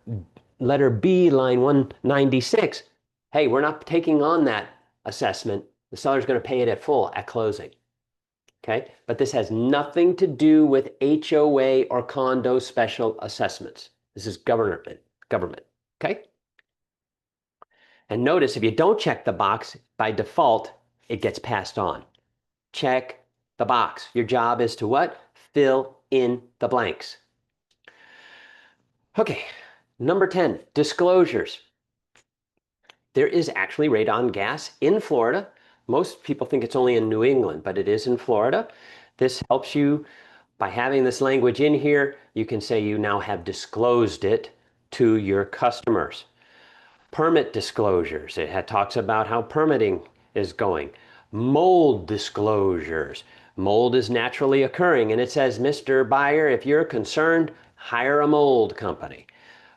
B, line 196. Hey, we're not taking on that assessment. The seller's going to pay it at full at closing. Okay, but this has nothing to do with HOA or condo special assessments. This is government. Okay. And notice if you don't check the box, by default, it gets passed on. Check the box. Your job is to what? Fill in the blanks. Okay, number 10, disclosures. There is actually radon gas in Florida. Most people think it's only in New England, but it is in Florida. This helps you by having this language in here. You can say you now have disclosed it to your customers. Permit disclosures. It talks about how permitting is going. Mold disclosures. Mold is naturally occurring, and it says, Mr. Buyer, if you're concerned, hire a mold company.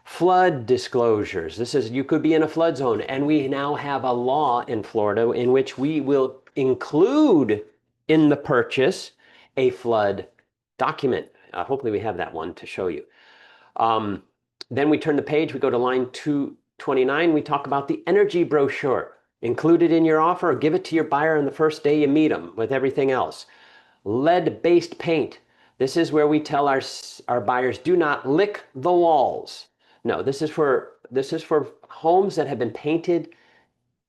Flood disclosures. This is, you could be in a flood zone, and we now have a law in Florida in which we will include in the purchase a flood document. Hopefully we have that one to show you. Then we turn the page, we go to line 229, we talk about the energy brochure. Include it in your offer or give it to your buyer on the first day you meet them with everything else. Lead-based paint. This is where we tell our buyers, do not lick the walls. No, this is for homes that have been painted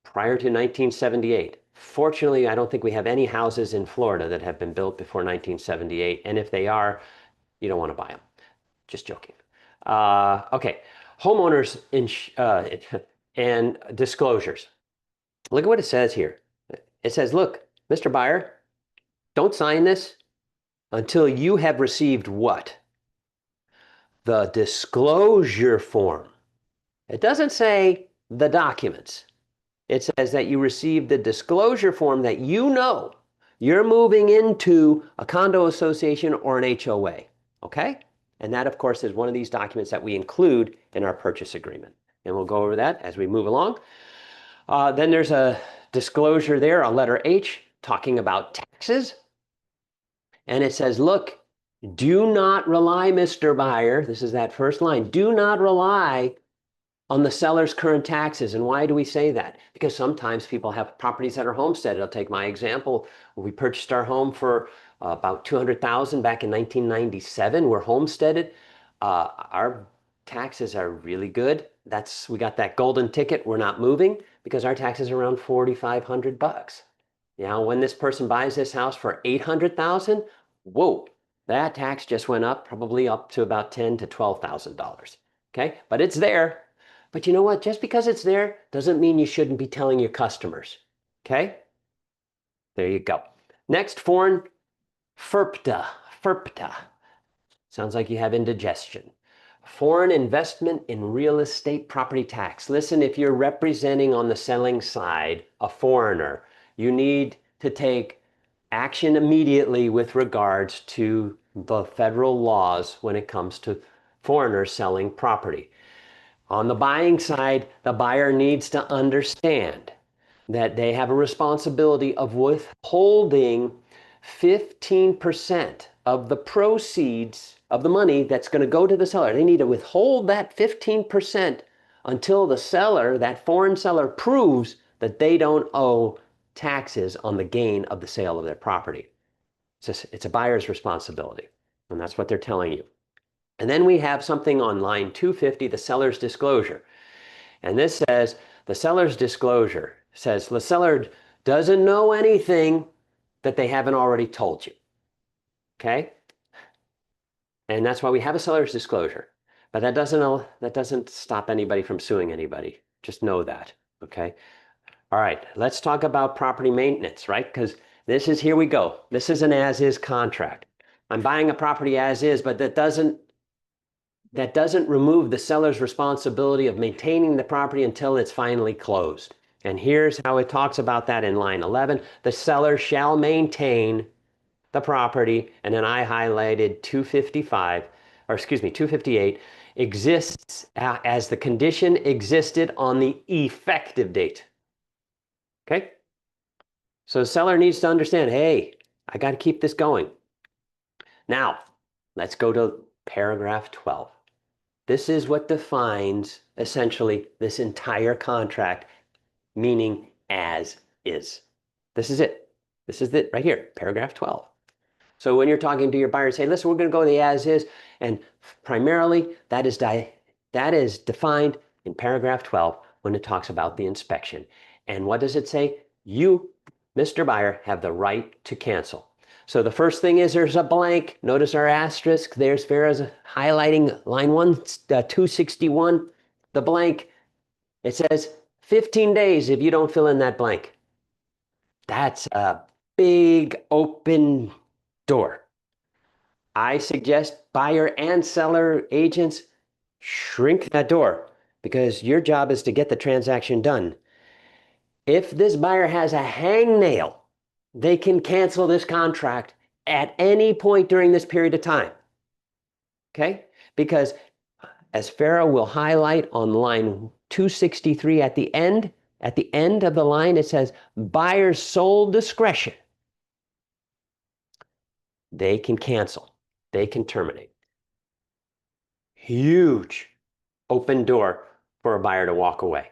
prior to 1978. Fortunately, I don't think we have any houses in Florida that have been built before 1978. And if they are, you don't want to buy them. Just joking. Okay, homeowners and disclosures. Look at what it says here. It says, look, Mr. Buyer, don't sign this until you have received what? The disclosure form. It doesn't say the documents. It says that you received the disclosure form that you know you're moving into a condo association or an HOA, okay? And that, of course, is one of these documents that we include in our purchase agreement. And we'll go over that as we move along. Then there's a disclosure there, a letter H, talking about taxes. And it says, look, do not rely, Mr. Buyer, this is that first line, do not rely on the seller's current taxes. And why do we say that? Because sometimes people have properties that are homesteaded. I'll take my example. We purchased our home for about $200,000 back in 1997. We're homesteaded. Our taxes are really good. We got that golden ticket. We're not moving because our taxes are around $4,500. Now, when this person buys this house for $800,000, whoa, that tax just went up, probably up to about $10,000 to $12,000. Okay, but it's there. But you know what? Just because it's there doesn't mean you shouldn't be telling your customers. Okay? There you go. Next, foreign FIRPTA. FIRPTA. Sounds like you have indigestion. Foreign investment in real estate property tax. Listen, if you're representing on the selling side a foreigner, you need to take action immediately with regards to the federal laws when it comes to foreigners selling property. On the buying side, the buyer needs to understand that they have a responsibility of withholding 15% of the proceeds of the money that's going to go to the seller. They need to withhold that 15% until the seller, that foreign seller, proves that they don't owe taxes on the gain of the sale of their property. It's a buyer's responsibility, and that's what they're telling you. And then we have something on line 250, the seller's disclosure. And this says, the seller's disclosure says the seller doesn't know anything that they haven't already told you. Okay? And that's why we have a seller's disclosure. But that doesn't stop anybody from suing anybody. Just know that, okay? All right, let's talk about property maintenance, right? Because here we go. This is an as-is contract. I'm buying a property as is, but that doesn't remove the seller's responsibility of maintaining the property until it's finally closed. And here's how it talks about that in line 11. The seller shall maintain the property, and then I highlighted 255, or excuse me, 258, exists as the condition existed on the effective date. Okay? So the seller needs to understand, hey, I got to keep this going. Now, let's go to paragraph 12. This is what defines essentially this entire contract, meaning as is. This is it. This is it right here, paragraph 12. So when you're talking to your buyer, say, listen, we're going to go the as is, and primarily that is defined in paragraph 12 when it talks about the inspection. And what does it say? You, Mr. Buyer, have the right to cancel. So the first thing is there's a blank. Notice our asterisk. There's Vera's highlighting line 261, the blank. It says 15 days if you don't fill in that blank. That's a big open door. I suggest buyer and seller agents shrink that door because your job is to get the transaction done. If this buyer has a hangnail, they can cancel this contract at any point during this period of time. Okay? Because as Farah will highlight on line 263 at the end of the line, it says buyer's sole discretion. They can cancel. They can terminate. Huge open door for a buyer to walk away.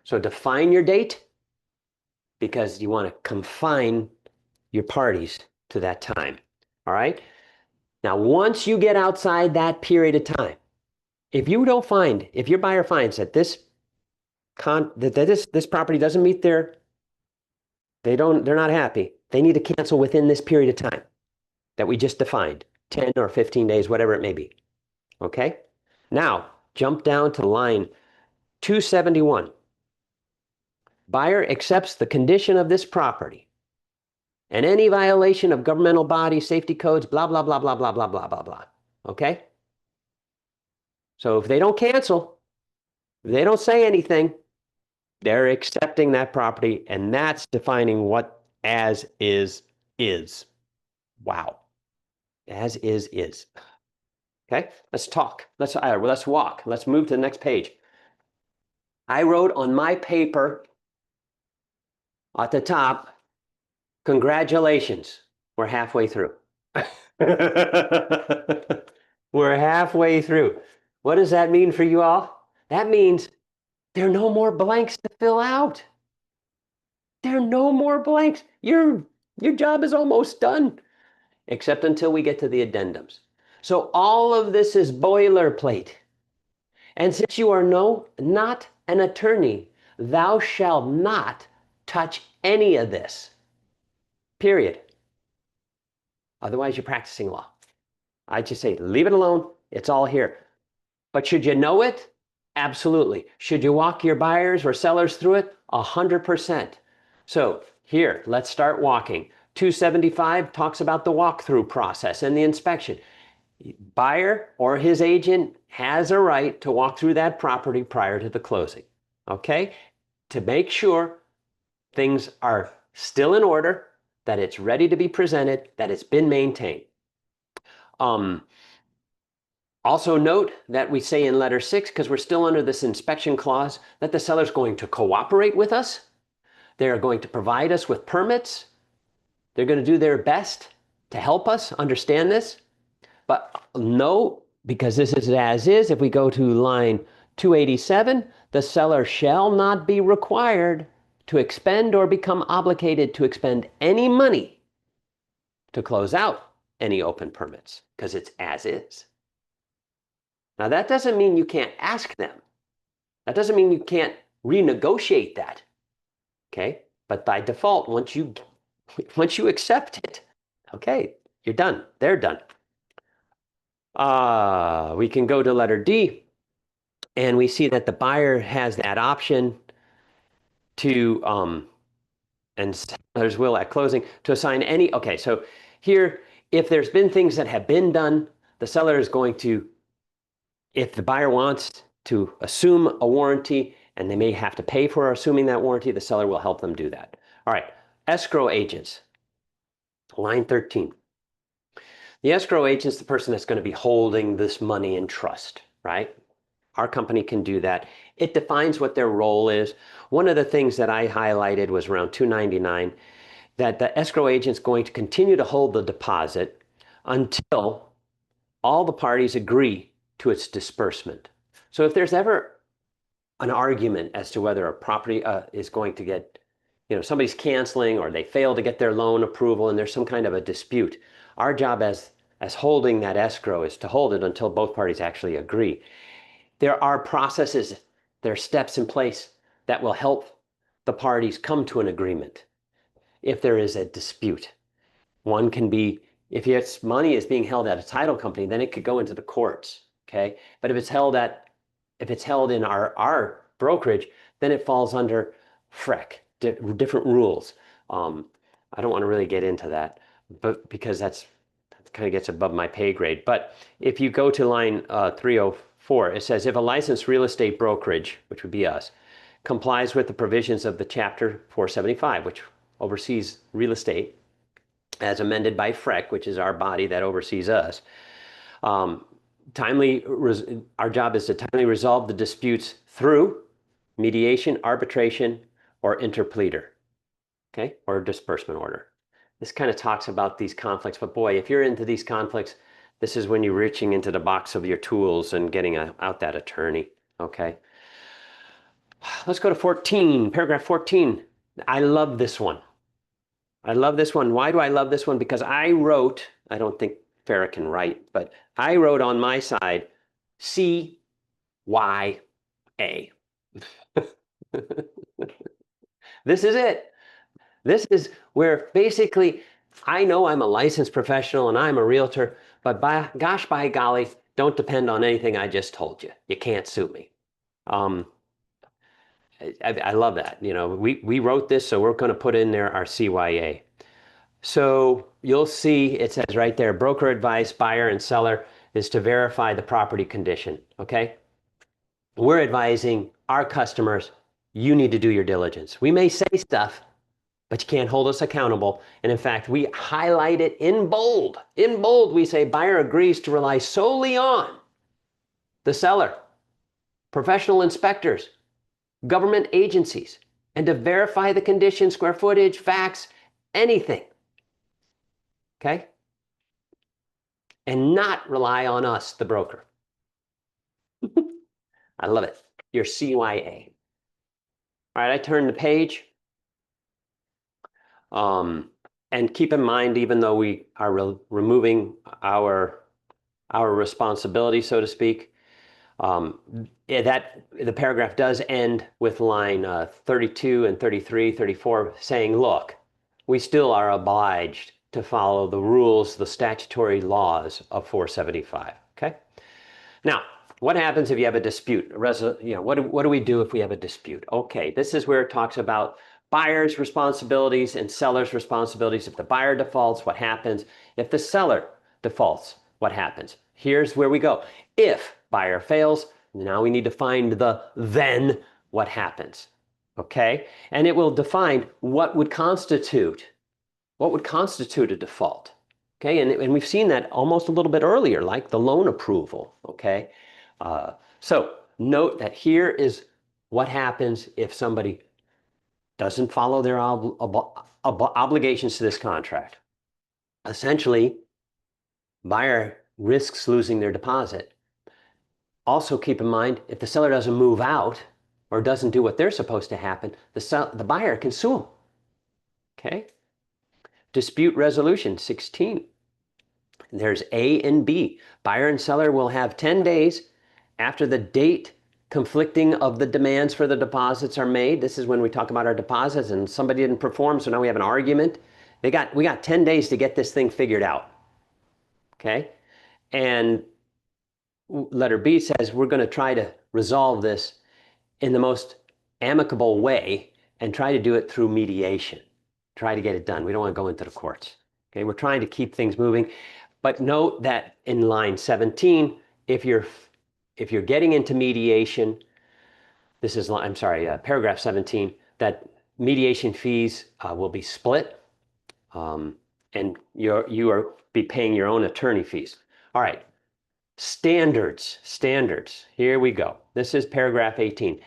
So define your date because you want to confine your parties to that time. All right? Now, once you get outside that period of time, if your buyer finds that this property doesn't meet they're not happy, they need to cancel within this period of time that we just defined, 10 or 15 days, whatever it may be. Okay? Now, jump down to line 271. Buyer accepts the condition of this property and any violation of governmental body safety codes, blah, blah, blah, blah, blah, blah, blah, blah, blah. Okay? So if they don't cancel, if they don't say anything, they're accepting that property, and that's defining what as is is. Wow. As is. Okay? Let's talk. Let's walk. Let's move to the next page. I wrote on my paper at the top, congratulations, we're halfway through. We're halfway through. What does that mean for you all? That means there are no more blanks to fill out. There are no more blanks. Your job is almost done, except until we get to the addendums. So all of this is boilerplate. And since you are not an attorney, thou shalt not touch any of this. Period. Otherwise, you're practicing law. I just say, leave it alone. It's all here. But should you know it? Absolutely. Should you walk your buyers or sellers through it? 100%. So here, let's start walking. 275 talks about the walkthrough process and the inspection. Buyer or his agent has a right to walk through that property prior to the closing. Okay? To make sure things are still in order, that it's ready to be presented, that it's been maintained. Also note that we say in letter 6, because we're still under this inspection clause, that the seller's going to cooperate with us. They're going to provide us with permits. They're going to do their best to help us understand this. But no, because this is as is, if we go to line 287, the seller shall not be required to expend or become obligated to expend any money to close out any open permits, because it's as is. Now, that doesn't mean you can't ask them. That doesn't mean you can't renegotiate that. Okay? But by default, once you accept it, okay, you're done. They're done. We can go to letter D, and we see that the buyer has that option to, and seller's will at closing, to assign any, okay, so here, if there's been things that have been done, the seller is going to, if the buyer wants to assume a warranty and they may have to pay for assuming that warranty, the seller will help them do that. All right, escrow agents, line 13. The escrow agent is the person that's going to be holding this money in trust, right? Our company can do that. It defines what their role is. One of the things that I highlighted was around 299, that the escrow agent is going to continue to hold the deposit until all the parties agree to its disbursement. So if there's ever an argument as to whether a property is going to get, somebody's canceling or they fail to get their loan approval and there's some kind of a dispute, our job as holding that escrow is to hold it until both parties actually agree. There are processes, there are steps in place that will help the parties come to an agreement if there is a dispute. One can be, if its money is being held at a title company, then it could go into the courts, okay? But if it's held in our brokerage, then it falls under FREC, different rules. I don't want to really get into that, but because that kind of gets above my pay grade. But if you go to line 304, it says if a licensed real estate brokerage, which would be us, complies with the provisions of the Chapter 475, which oversees real estate, as amended by FREC, which is our body that oversees us. Our job is to timely resolve the disputes through mediation, arbitration, or interpleader, okay, or disbursement order. This kind of talks about these conflicts, but boy, if you're into these conflicts, this is when you're reaching into the box of your tools and getting out that attorney, okay? Let's go to 14, paragraph 14. I love this one. I love this one. Why do I love this one? Because I don't think Farrah can write, but I wrote on my side, CYA. This is it. This is where basically I know I'm a licensed professional and I'm a realtor, but by golly, don't depend on anything I just told you. You can't sue me. I love that. We wrote this, so we're going to put in there our CYA. So you'll see it says right there, broker advice, buyer and seller is to verify the property condition, okay? We're advising our customers, you need to do your diligence. We may say stuff, but you can't hold us accountable. And in fact, we highlight it in bold. In bold, we say buyer agrees to rely solely on the seller, professional inspectors, government agencies, and to verify the condition, square footage, facts, anything. Okay? And not rely on us, the broker. I love it. Your CYA. All right, I turn the page. And keep in mind, even though we are removing our responsibility, so to speak, that the paragraph does end with line 32 and 33, 34 saying, look, we still are obliged to follow the rules, the statutory laws of 475, okay? Now, what happens if you have a dispute? What do we do if we have a dispute? Okay, this is where it talks about buyer's responsibilities and seller's responsibilities. If the buyer defaults, what happens? If the seller defaults, what happens? Here's where we go. If buyer fails, now we need to find then what happens, okay? And it will define what would constitute a default, okay? And we've seen that almost a little bit earlier, like the loan approval, okay? So note that here is what happens if somebody doesn't follow their obligations to this contract. Essentially, buyer risks losing their deposit. Also keep in mind, if the seller doesn't move out or doesn't do what they're supposed to happen, the buyer can sue them. Okay? Dispute resolution 16. There's A and B. Buyer and seller will have 10 days after the date conflicting of the demands for the deposits are made. This is when we talk about our deposits and somebody didn't perform, so now we have an argument. We got 10 days to get this thing figured out. Okay? And letter B says we're going to try to resolve this in the most amicable way and try to do it through mediation. Try to get it done. We don't want to go into the courts. Okay, we're trying to keep things moving. But note that in line 17, if you're getting into mediation, this is, I'm sorry, paragraph 17, that mediation fees will be split, and you are be paying your own attorney fees. All right, standards. Here we go. This is paragraph 18.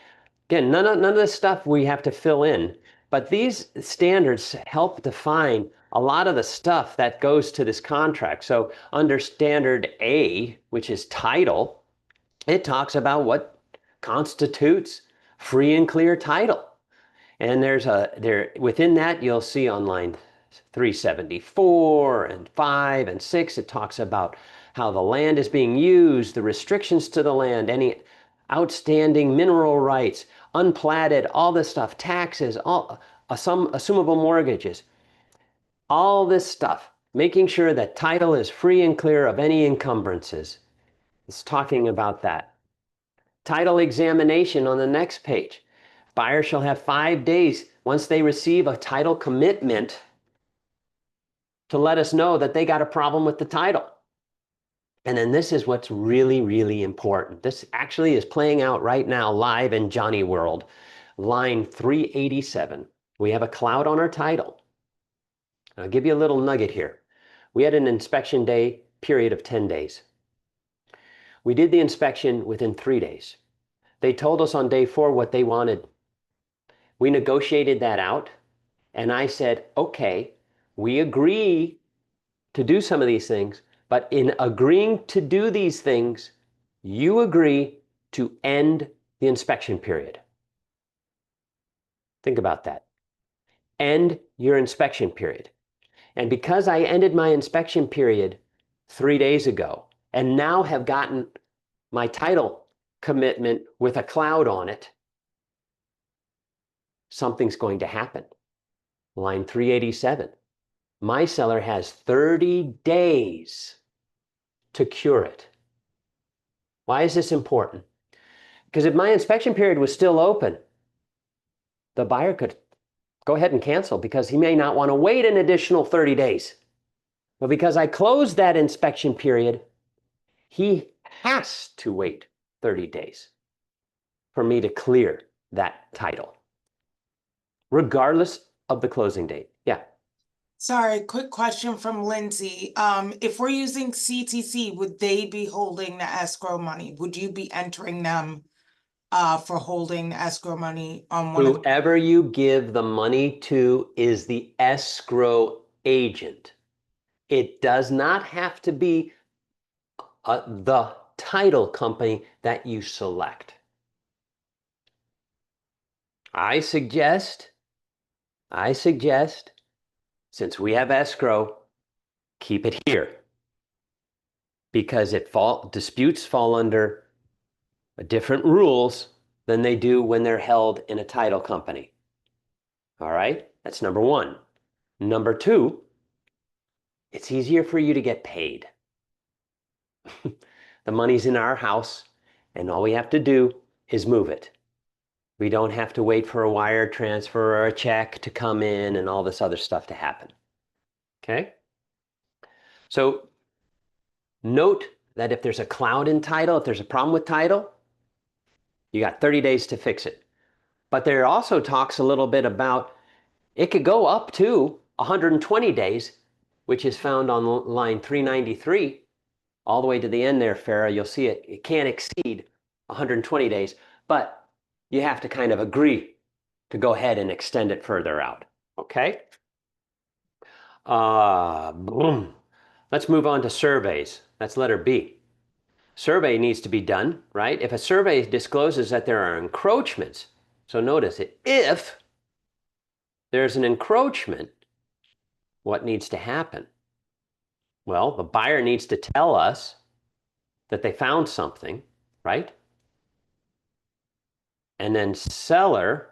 Again, none of this stuff we have to fill in, but these standards help define a lot of the stuff that goes to this contract. So under standard A, which is title, it talks about what constitutes free and clear title. And within that, you'll see on line 374 and 5 and 6, it talks about how the land is being used, the restrictions to the land, any outstanding mineral rights, unplatted, all this stuff, taxes, all some assumable mortgages, all this stuff, making sure that title is free and clear of any encumbrances. It's talking about that. Title examination on the next page. Buyer shall have 5 days once they receive a title commitment to let us know that they got a problem with the title. And then this is what's really, really important. This actually is playing out right now live in Johnny World. Line 387. We have a cloud on our title. I'll give you a little nugget here. We had an inspection day period of 10 days. We did the inspection within 3 days. They told us on day 4 what they wanted. We negotiated that out, and I said, okay, we agree to do some of these things, but in agreeing to do these things, you agree to end the inspection period. Think about that. End your inspection period. And because I ended my inspection period 3 days ago, and now have gotten my title commitment with a cloud on it, something's going to happen. Line 387. My seller has 30 days to cure it. Why is this important? Because if my inspection period was still open, the buyer could go ahead and cancel because he may not want to wait an additional 30 days. But because I closed that inspection period, he has to wait 30 days for me to clear that title, regardless of the closing date. Yeah. Sorry, quick question from Lindsay. If we're using CTC, would they be holding the escrow money? Would you be entering them for holding the escrow money on one of the? Whoever you give the money to is the escrow agent. It does not have to be the title company that you select. I suggest, since we have escrow, keep it here. Because disputes fall under different rules than they do when they're held in a title company. All right, that's number one. Number two, it's easier for you to get paid. The money's in our house, and all we have to do is move it. We don't have to wait for a wire transfer or a check to come in and all this other stuff to happen. Okay? So note that if there's a cloud in title, if there's a problem with title, you got 30 days to fix it. But there also talks a little bit about it could go up to 120 days, which is found on line 393, all the way to the end there, Farah. You'll see it can't exceed 120 days, but you have to kind of agree to go ahead and extend it further out. Okay? Boom. Let's move on to surveys. That's letter B. Survey needs to be done, right? If a survey discloses that there are encroachments, so notice it, if there's an encroachment, what needs to happen? Well, the buyer needs to tell us that they found something, right? And then seller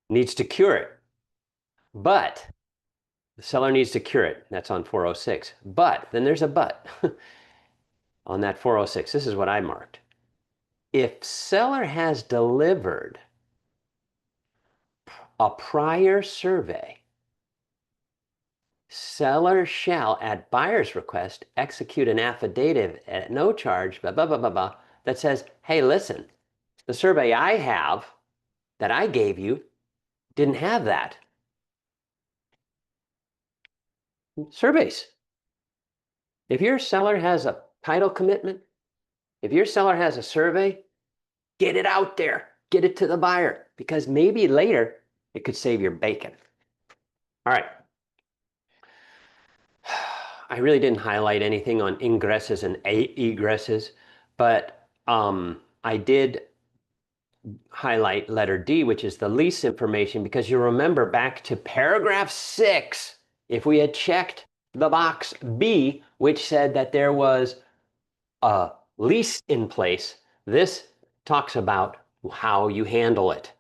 needs to cure it. But The seller needs to cure it. That's on 406. But, then there's a but on that 406. This is what I marked. If seller has delivered a prior survey, seller shall, at buyer's request, execute an affidavit at no charge, blah, blah, blah, blah, blah, that says, hey, listen, the survey I have that I gave you didn't have that. Surveys. If your seller has a title commitment, if your seller has a survey, get it out there. Get it to the buyer, because maybe later it could save your bacon. All right. I really didn't highlight anything on ingresses and egresses, but I did highlight letter D, which is the lease information, because you remember back to paragraph 6, if we had checked the box B, which said that there was a lease in place, this talks about how you handle it.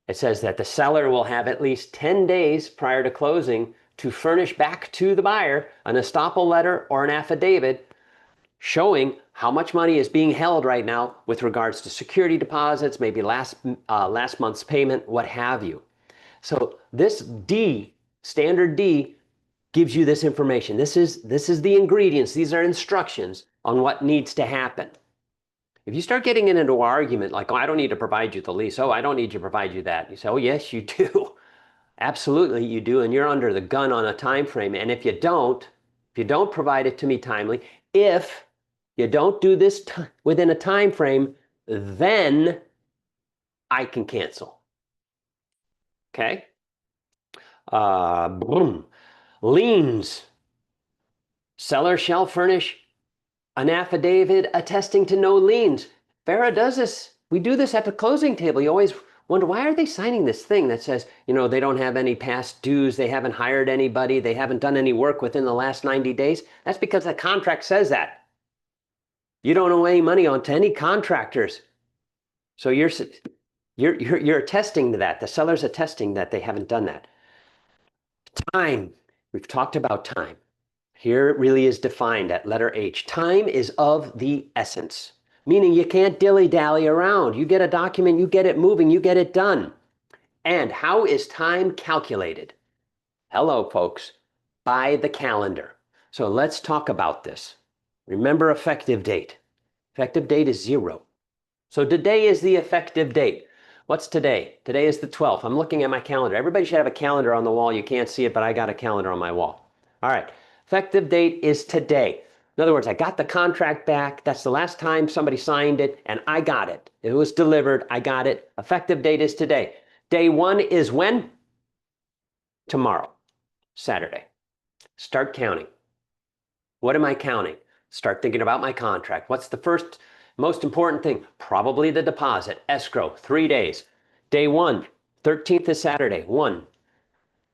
It says that the seller will have at least 10 days prior to closing to furnish back to the buyer an estoppel letter or an affidavit showing how much money is being held right now with regards to security deposits, maybe last month's payment, what have you. So this D, standard D, gives you this information. This is the ingredients. These are instructions on what needs to happen. If you start getting into an argument like, oh, I don't need to provide you the lease. Oh, I don't need to provide you that. You say, oh, yes, you do. Absolutely, you do. And you're under the gun on a time frame. And if you don't provide it to me timely, if you don't do this within a time frame, then I can cancel. Okay? Boom. Liens. Seller shall furnish an affidavit attesting to no liens. FARA does this. We do this at the closing table. You always wonder, why are they signing this thing that says, they don't have any past dues, they haven't hired anybody, they haven't done any work within the last 90 days? That's because the contract says that. You don't owe any money on to any contractors. So you're attesting to that. The seller's attesting that they haven't done that. Time. We've talked about time. Here it really is defined at letter H. Time is of the essence, meaning you can't dilly-dally around. You get a document, you get it moving, you get it done. And how is time calculated? Hello, folks, by the calendar. So let's talk about this. Remember effective date. Effective date is 0. So today is the effective date. What's today? Today is the 12th. I'm looking at my calendar. Everybody should have a calendar on the wall. You can't see it, but I got a calendar on my wall. All right. Effective date is today. In other words, I got the contract back. That's the last time somebody signed it, and I got it. It was delivered. I got it. Effective date is today. Day 1 is when? Tomorrow, Saturday. Start counting. What am I counting? Start thinking about my contract. What's the first most important thing? Probably the deposit. Escrow, 3 days. Day 1, 13th is Saturday, 1.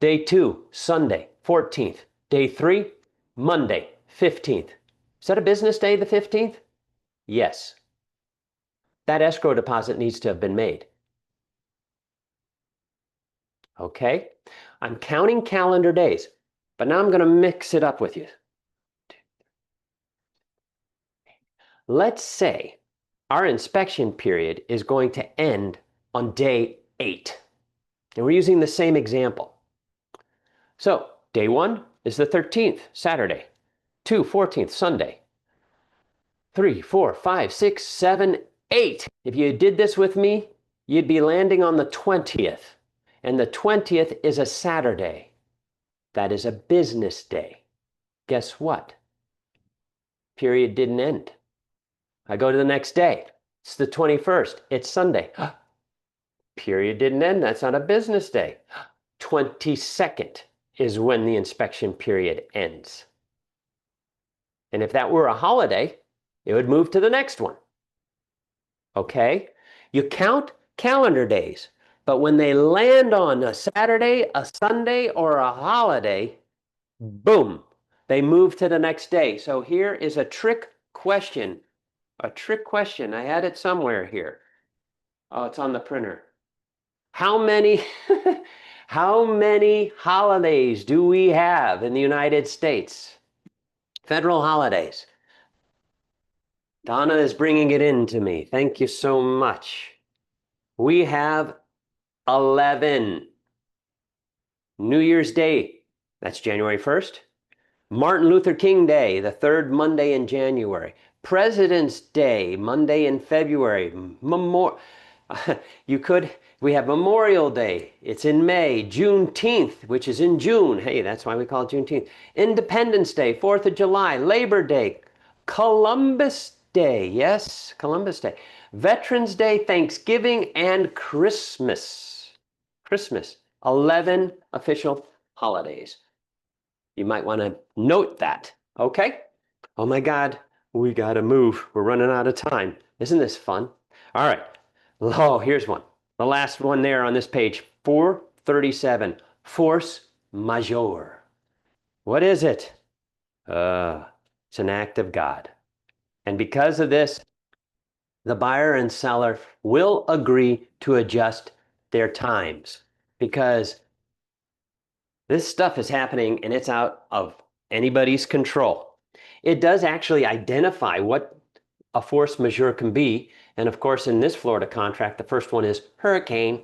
Day 2, Sunday, 14th. Day 3, Monday, 15th. Is that a business day, the 15th? Yes. That escrow deposit needs to have been made. Okay? I'm counting calendar days, but now I'm going to mix it up with you. Let's say our inspection period is going to end on day 8. And we're using the same example. So day 1 is the 13th, Saturday. 2, 14th, Sunday. 3, 4, 5, 6, 7, 8. If you did this with me, you'd be landing on the 20th. And the 20th is a Saturday. That is a business day. Guess what? Period didn't end. I go to the next day. It's the 21st. It's Sunday. Period didn't end. That's not a business day. 22nd is when the inspection period ends. And if that were a holiday, it would move to the next one. Okay? You count calendar days, but when they land on a Saturday, a Sunday, or a holiday, boom, they move to the next day. So here is a trick question. A trick question. I had it somewhere here. Oh, it's on the printer. How many How many holidays do we have in the United States? Federal holidays. Donna is bringing it in to me. Thank you so much. We have 11. New Year's Day, that's January 1st. Martin Luther King Day, the third Monday in January. President's Day, Monday in February. You could, we have Memorial Day, it's in May. Juneteenth, which is in June. Hey, that's why we call it Juneteenth. Independence Day, 4th of July, Labor Day, Columbus Day, yes, Columbus Day. Veterans Day, Thanksgiving, and Christmas. Christmas, 11 official holidays. You might want to note that, okay? Oh my God, we gotta move. We're running out of time. Isn't this fun? All right. Oh, here's one. The last one there on this page, 437, force majeure. What is it? It's an act of God. And because of this, the buyer and seller will agree to adjust their times because this stuff is happening and it's out of anybody's control. It does actually identify what a force majeure can be. And of course, in this Florida contract, the first one is hurricane.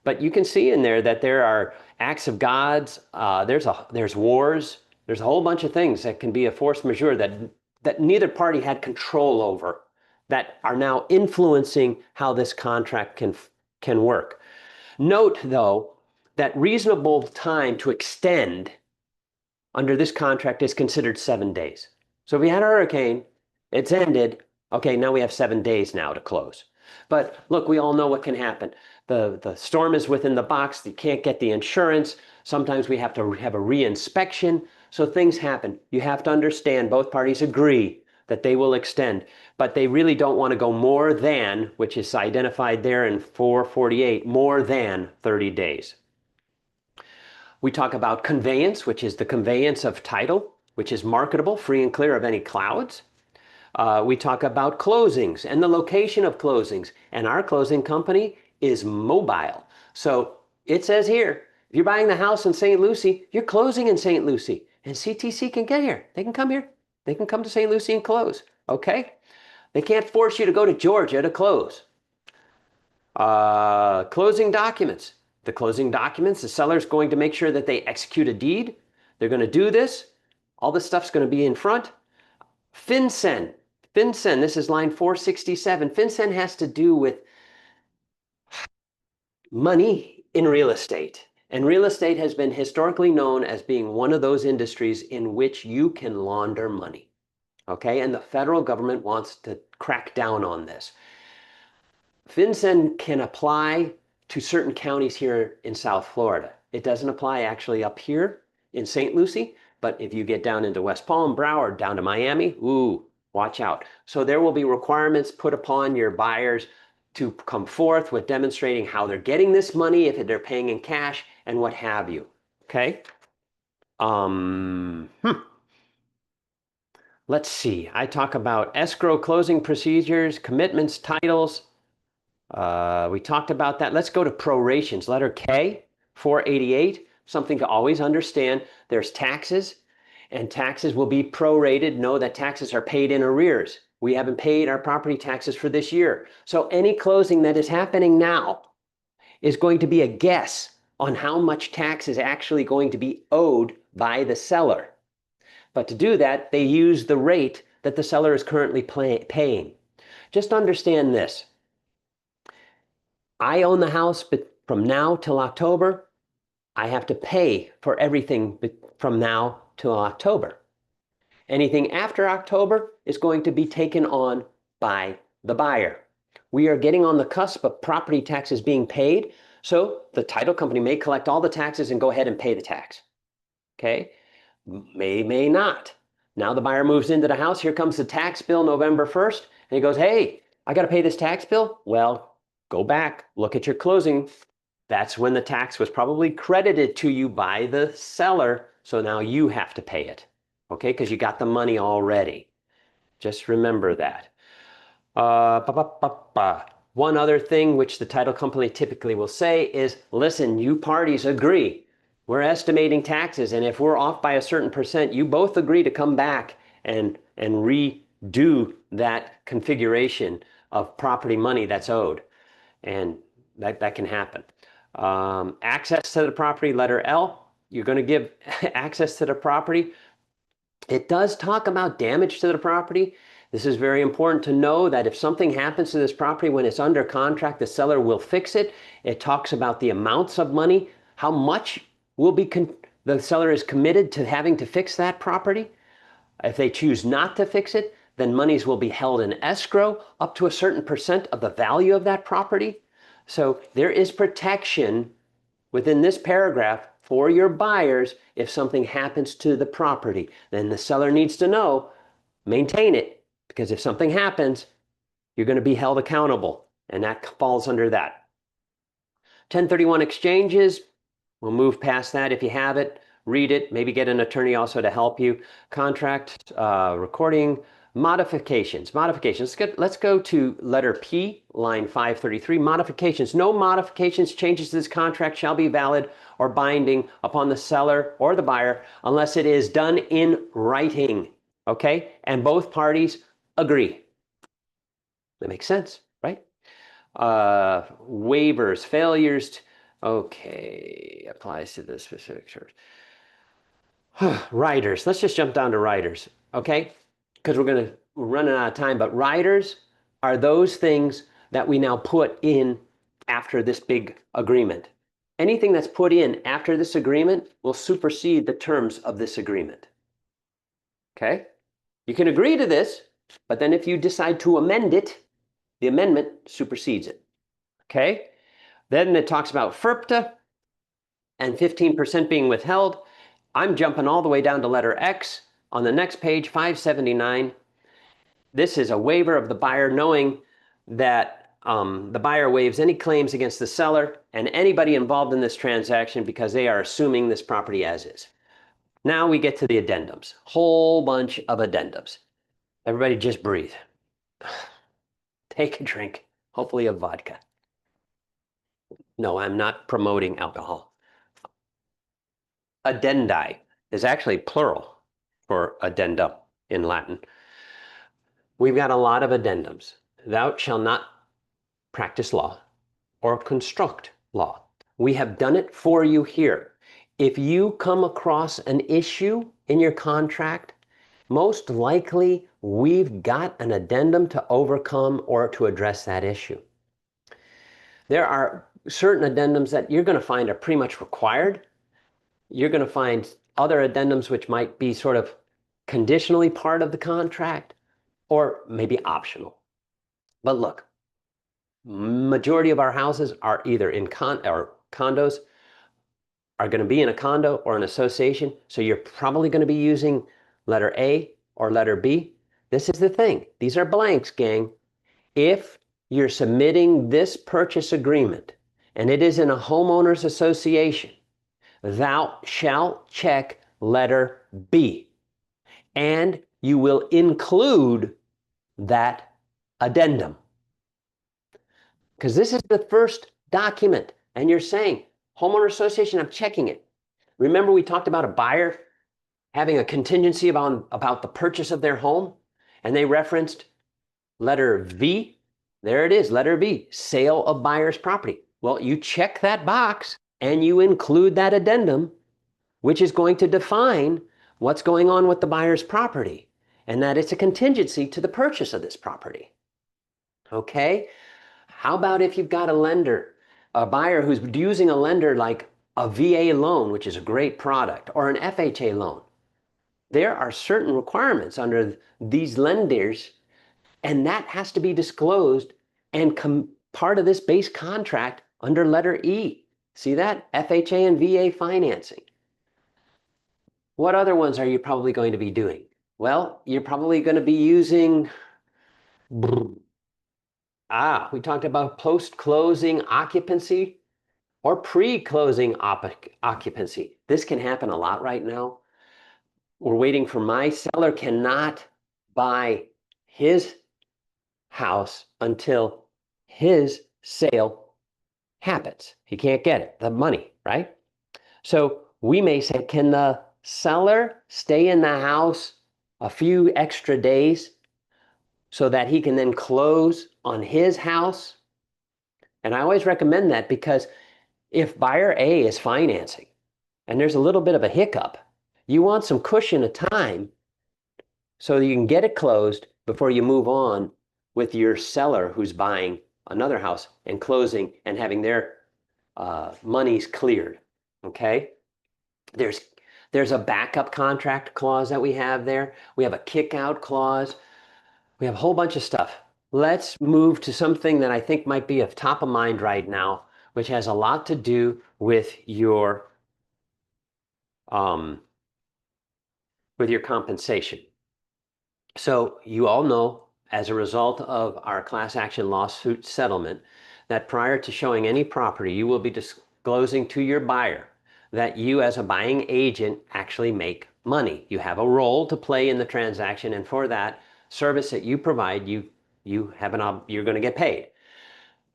But you can see in there that there are acts of gods, there's wars, there's a whole bunch of things that can be a force majeure that neither party had control over that are now influencing how this contract can work. Note, though, that reasonable time to extend under this contract is considered 7 days. So if we had a hurricane, it's ended. Okay, now we have 7 days now to close. But look, we all know what can happen. The storm is within the box. You can't get the insurance. Sometimes we have to have a re-inspection. So things happen. You have to understand both parties agree that they will extend, but they really don't want to go more than, which is identified there in 448, more than 30 days. We talk about conveyance, which is the conveyance of title, which is marketable, free and clear of any clouds. We talk about closings and the location of closings. And our closing company is mobile. So it says here, if you're buying the house in St. Lucie, you're closing in St. Lucie. And CTC can get here. They can come here. They can come to St. Lucie and close. Okay? They can't force you to go to Georgia to close. Closing documents. The closing documents, the seller's going to make sure that they execute a deed. They're going to do this. All this stuff's going to be in front. FinCEN. FinCEN, this is line 467. FinCEN has to do with money in real estate. And real estate has been historically known as being one of those industries in which you can launder money. Okay, and the federal government wants to crack down on this. FinCEN can apply to certain counties here in South Florida. It doesn't apply actually up here in St. Lucie, but if you get down into West Palm, Broward, down to Miami, ooh, watch out. So there will be requirements put upon your buyers to come forth with demonstrating how they're getting this money, if they're paying in cash, and what have you. Okay? Let's see. I talk about escrow closing procedures, commitments, titles. We talked about that. Let's go to prorations. Letter K, 488. Something to always understand. There's taxes, and taxes will be prorated. Know that taxes are paid in arrears. We haven't paid our property taxes for this year. So any closing that is happening now is going to be a guess on how much tax is actually going to be owed by the seller. But to do that, they use the rate that the seller is currently paying. Just understand this. I own the house, but from now till October, I have to pay for everything from now till October. Anything after October is going to be taken on by the buyer. We are getting on the cusp of property taxes being paid, so the title company may collect all the taxes and go ahead and pay the tax. Okay? May not. Now the buyer moves into the house, here comes the tax bill November 1st, and he goes, hey, I got to pay this tax bill? Well, go back, look at your closing. That's when the tax was probably credited to you by the seller, so now you have to pay it, okay? Because you got the money already. Just remember that. One other thing which the title company typically will say is, listen, you parties agree. We're estimating taxes, and if we're off by a certain percent, you both agree to come back and redo that configuration of property money that's owed. And that can happen. Access to the property, letter L, you're going to give access to the property. It does talk about damage to the property. This is very important to know that if something happens to this property when it's under contract, the seller will fix it. It talks about the amounts of money, how much will be the seller is committed to having to fix that property. If they choose not to fix it, then monies will be held in escrow up to a certain percent of the value of that property. So there is protection within this paragraph for your buyers if something happens to the property. Then the seller needs to know, maintain it, because if something happens, you're going to be held accountable, and that falls under that. 1031 exchanges, we'll move past that if you have it. Read it, maybe get an attorney also to help you. Contract, recording, modifications. Let's go to letter P, line 533. Modifications. No modifications, changes to this contract shall be valid or binding upon the seller or the buyer unless it is done in writing. Okay? And both parties agree. That makes sense, right? Waivers, failures. Okay, applies to the specific church. Riders. Let's just jump down to riders, okay? Because we're running out of time. But riders are those things that we now put in after this big agreement. Anything that's put in after this agreement will supersede the terms of this agreement. Okay? You can agree to this, but then if you decide to amend it, the amendment supersedes it. Okay? Then it talks about FERPTA and 15% being withheld. I'm jumping all the way down to letter X. On the next page, 579, this is a waiver of the buyer knowing that the buyer waives any claims against the seller and anybody involved in this transaction because they are assuming this property as is. Now we get to the addendums. Whole bunch of addendums. Everybody just breathe. Take a drink, hopefully of vodka. No, I'm not promoting alcohol. Addendi is actually plural for addenda in Latin. We've got a lot of addendums. Thou shalt not practice law or construct law. We have done it for you here. If you come across an issue in your contract, most likely we've got an addendum to overcome or to address that issue. There are certain addendums that you're going to find are pretty much required. You're going to find other addendums which might be sort of conditionally part of the contract or maybe optional. But look, majority of our houses are either in condos, are going to be in a condo or an association. So you're probably going to be using letter A or letter B. This is the thing. These are blanks, gang. If you're submitting this purchase agreement and it is in a homeowners association, thou shalt check letter B, and you will include that addendum. Because this is the first document, and you're saying, homeowner association, I'm checking it. Remember we talked about a buyer having a contingency about the purchase of their home, and they referenced letter V. There it is, letter V, sale of buyer's property. Well, you check that box and you include that addendum, which is going to define what's going on with the buyer's property and that it's a contingency to the purchase of this property. Okay? How about if you've got a lender, a buyer who's using a lender like a VA loan, which is a great product, or an FHA loan? There are certain requirements under these lenders, and that has to be disclosed and part of this base contract under letter E. See that? FHA and VA financing. What other ones are you probably going to be doing? Well, you're probably going to be using, we talked about post-closing occupancy or pre-closing occupancy. This can happen a lot right now. We're waiting for my seller cannot buy his house until his sale happens. He can't get it, the money, right? So we may say, can the seller stay in the house a few extra days so that he can then close on his house? And I always recommend that because if buyer A is financing and there's a little bit of a hiccup, you want some cushion of time so you can get it closed before you move on with your seller who's buying another house and closing and having their monies cleared. Okay? There's there's a backup contract clause that we have there. We have a kick out clause. We have a whole bunch of stuff. Let's move to something that I think might be of top of mind right now, which has a lot to do um, with your compensation. So you all know, as a result of our class action lawsuit settlement, that prior to showing any property, you will be disclosing to your buyer that you as a buying agent actually make money. You have a role to play in the transaction, and for that service that you provide, you're going to get paid.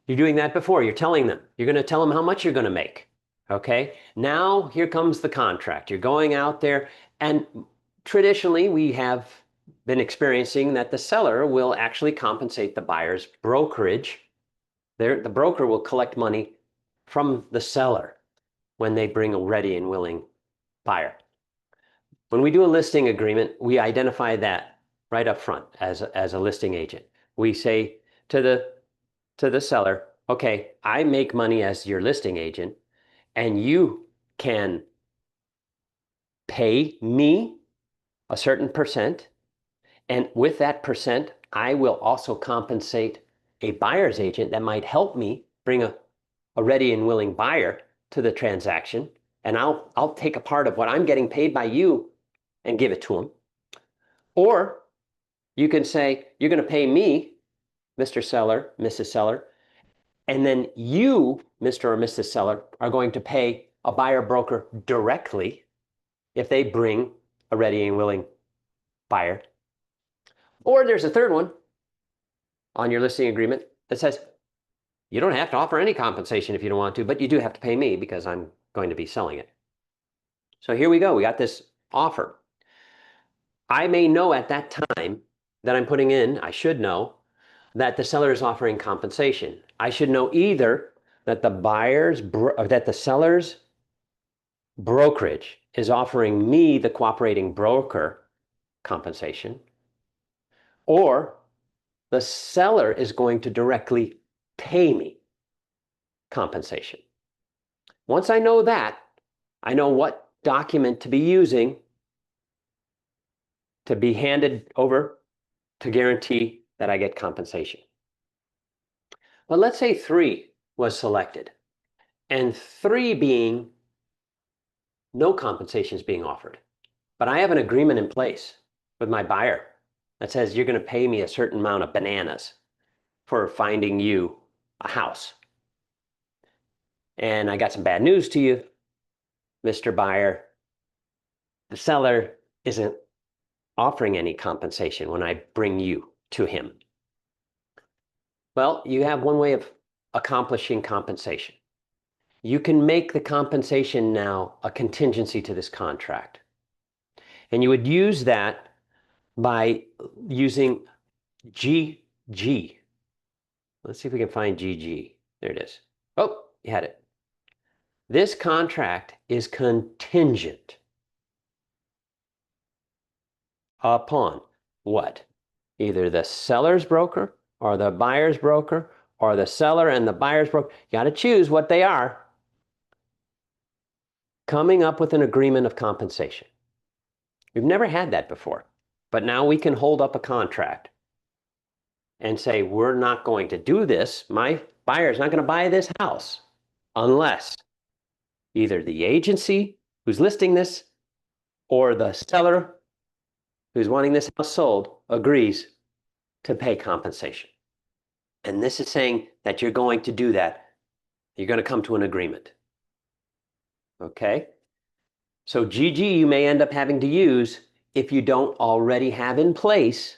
You're doing that before. You're telling them. You're going to tell them how much you're going to make. Okay? Now here comes the contract. You're going out there, and traditionally we have been experiencing that the seller will actually compensate the buyer's brokerage. The broker will collect money from the seller when they bring a ready and willing buyer. When we do a listing agreement, we identify that right up front as a listing agent. We say to the seller, okay, I make money as your listing agent, and you can pay me a certain percent. And with that percent, I will also compensate a buyer's agent that might help me bring a ready and willing buyer to the transaction. And I'll take a part of what I'm getting paid by you and give it to them. Or you can say, you're going to pay me, Mr. Seller, Mrs. Seller, and then you, Mr. or Mrs. Seller, are going to pay a buyer broker directly if they bring a ready and willing buyer. Or there's a third one on your listing agreement that says, you don't have to offer any compensation if you don't want to, but you do have to pay me because I'm going to be selling it. So here we go. We got this offer. I may know at that time that I'm putting in, I should know that the seller is offering compensation. I should know either that the seller's brokerage is offering me, the cooperating broker, compensation, or the seller is going to directly pay me compensation. Once I know that, I know what document to be using to be handed over to guarantee that I get compensation. But let's say 3 was selected, and 3 being no compensation is being offered. But I have an agreement in place with my buyer that says you're going to pay me a certain amount of bananas for finding you a house. And I got some bad news to you, Mr. Buyer. The seller isn't offering any compensation when I bring you to him. Well, you have one way of accomplishing compensation. You can make the compensation now a contingency to this contract. And you would use that by using GG. Let's see if we can find GG. There it is. Oh, you had it. This contract is contingent upon what? Either the seller's broker or the buyer's broker or the seller and the buyer's broker. You got to choose what they are. Coming up with an agreement of compensation. We've never had that before, but now we can hold up a contract and say, we're not going to do this. My buyer's not going to buy this house unless either the agency who's listing this or the seller who's wanting this house sold agrees to pay compensation. And this is saying that you're going to do that. You're going to come to an agreement. Okay? So GG you may end up having to use if you don't already have in place,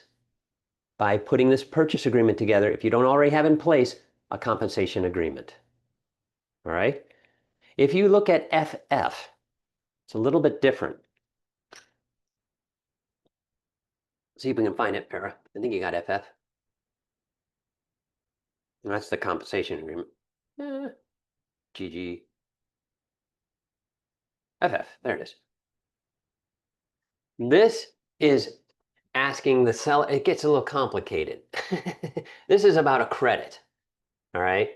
by putting this purchase agreement together, if you don't already have in place a compensation agreement. All right? If you look at FF, it's a little bit different. See if we can find it, Para. I think you got FF. And that's the compensation agreement. GG. FF, there it is. This is asking the seller, it gets a little complicated. This is about a credit, all right?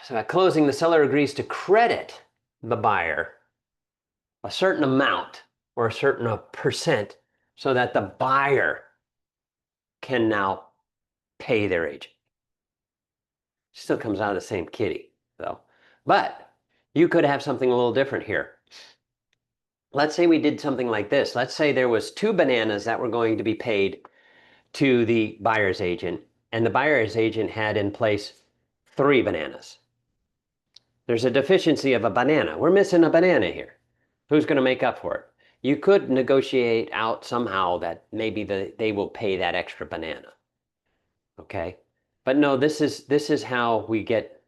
So at closing, the seller agrees to credit the buyer a certain amount or a certain percent so that the buyer can now pay their agent. Still comes out of the same kitty, though. But you could have something a little different here. Let's say we did something like this. Let's say there was 2 bananas that were going to be paid to the buyer's agent, and the buyer's agent had in place 3 bananas. There's a deficiency of a banana. We're missing a banana here. Who's going to make up for it? You could negotiate out somehow that maybe they will pay that extra banana. Okay? But no, this is how we get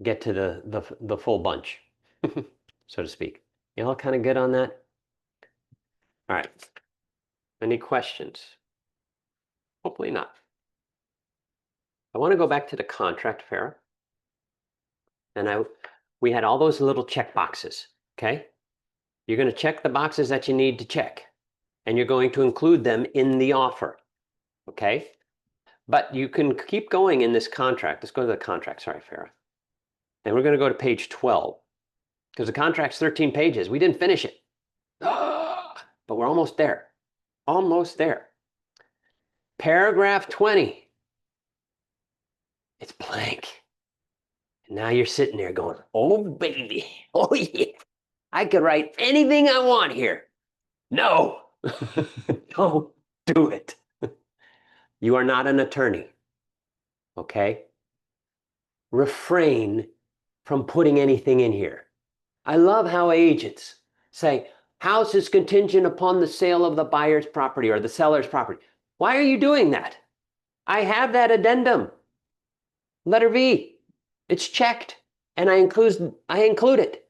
to the full bunch, so to speak. You all kind of good on that? All right. Any questions? Hopefully not. I want to go back to the contract, Farah. And we had all those little check boxes, okay? You're going to check the boxes that you need to check, and you're going to include them in the offer, okay? But you can keep going in this contract. Let's go to the contract. Sorry, Farah. And we're going to go to page 12 because the contract's 13 pages. We didn't finish it, but we're almost there. Almost there. Paragraph 20. It's blank. And now you're sitting there going, oh, baby. Oh, yeah. I could write anything I want here. No, don't do it. You are not an attorney, okay? Refrain from putting anything in here. I love how agents say, house is contingent upon the sale of the buyer's property or the seller's property. Why are you doing that? I have that addendum. Letter V. It's checked, and I include it.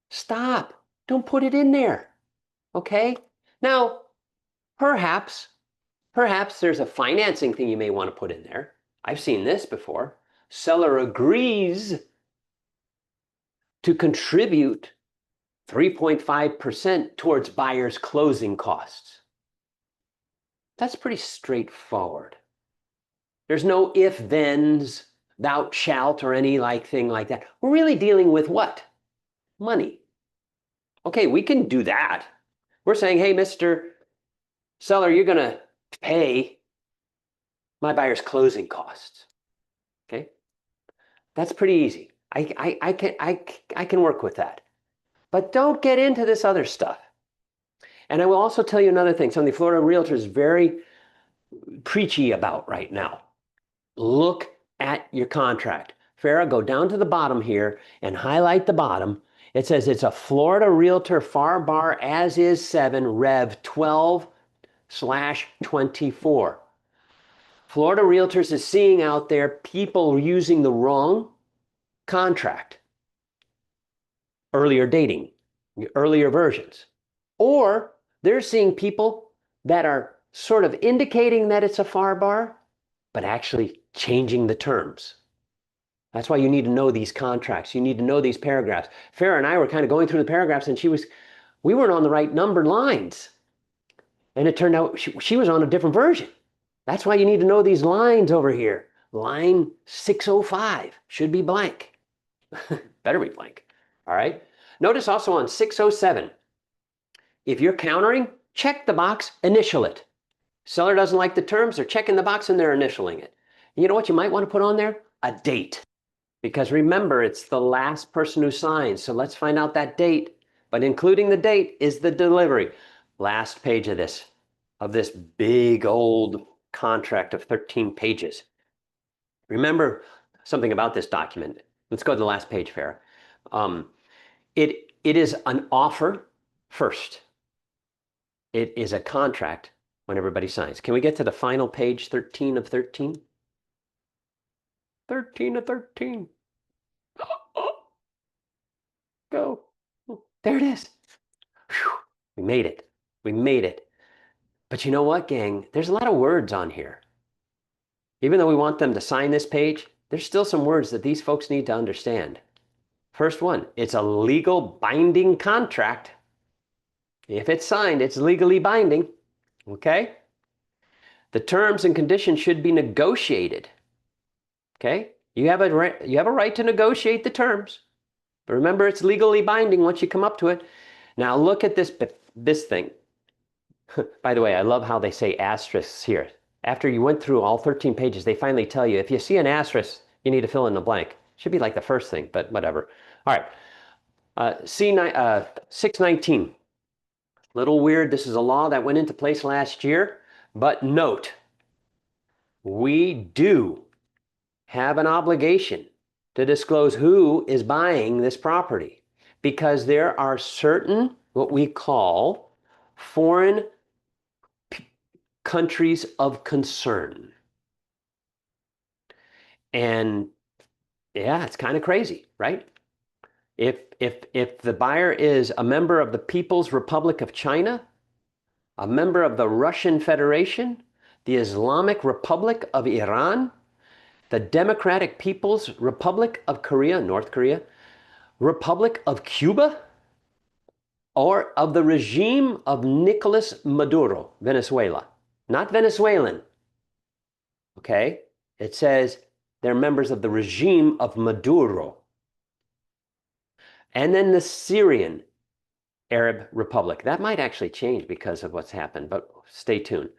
Stop. Don't put it in there. Okay? Now, perhaps there's a financing thing you may want to put in there. I've seen this before. Seller agrees to contribute 3.5% towards buyer's closing costs. That's pretty straightforward. There's no if-thens, thou shalt, or any thing like that. We're really dealing with what? Money. Okay, we can do that. We're saying, hey, Mr. Seller, you're going to pay my buyer's closing costs. Okay? That's pretty easy. I can work with that. But don't get into this other stuff. And I will also tell you another thing, something Florida Realtor is very preachy about right now. Look at your contract. Farah, go down to the bottom here and highlight the bottom. It says it's a Florida Realtor FAR bar as is 7 Rev 12/24. Florida Realtors is seeing out there people using the wrong contract, earlier dating, earlier versions, or they're seeing people that are sort of indicating that it's a FAR bar, but actually changing the terms. That's why you need to know these contracts. You need to know these paragraphs. Farah and I were kind of going through the paragraphs, and we weren't on the right numbered lines. And it turned out she was on a different version. That's why you need to know these lines over here. Line 605 should be blank. Better be blank. All right. Notice also on 607, if you're countering, check the box, initial it. Seller doesn't like the terms, they're checking the box and they're initialing it. You know what you might want to put on there? A date. Because remember, it's the last person who signs. So let's find out that date. But including the date is the delivery. Last page of this big old contract of 13 pages. Remember something about this document. Let's go to the last page, Farah. It is an offer first. It is a contract when everybody signs. Can we get to the final page 13 of 13? 13 to 13. Go. There it is. Whew. We made it. We made it. But you know what, gang? There's a lot of words on here. Even though we want them to sign this page, there's still some words that these folks need to understand. First one, it's a legal binding contract. If it's signed, it's legally binding. Okay? The terms and conditions should be negotiated. Okay? You have a right to negotiate the terms. But remember, it's legally binding once you come up to it. Now look at this thing. By the way, I love how they say asterisks here. After you went through all 13 pages, they finally tell you, if you see an asterisk, you need to fill in the blank. Should be like the first thing, but whatever. All right. C9, 619. Little weird. This is a law that went into place last year. But note, we do have an obligation to disclose who is buying this property, because there are certain what we call foreign countries of concern. And yeah, it's kind of crazy, right? If the buyer is a member of the People's Republic of China, a member of the Russian Federation, the Islamic Republic of Iran, the Democratic People's Republic of Korea, North Korea, Republic of Cuba, or of the regime of Nicolas Maduro, Venezuela. Not Venezuelan, okay? It says they're members of the regime of Maduro. And then the Syrian Arab Republic. That might actually change because of what's happened, but stay tuned.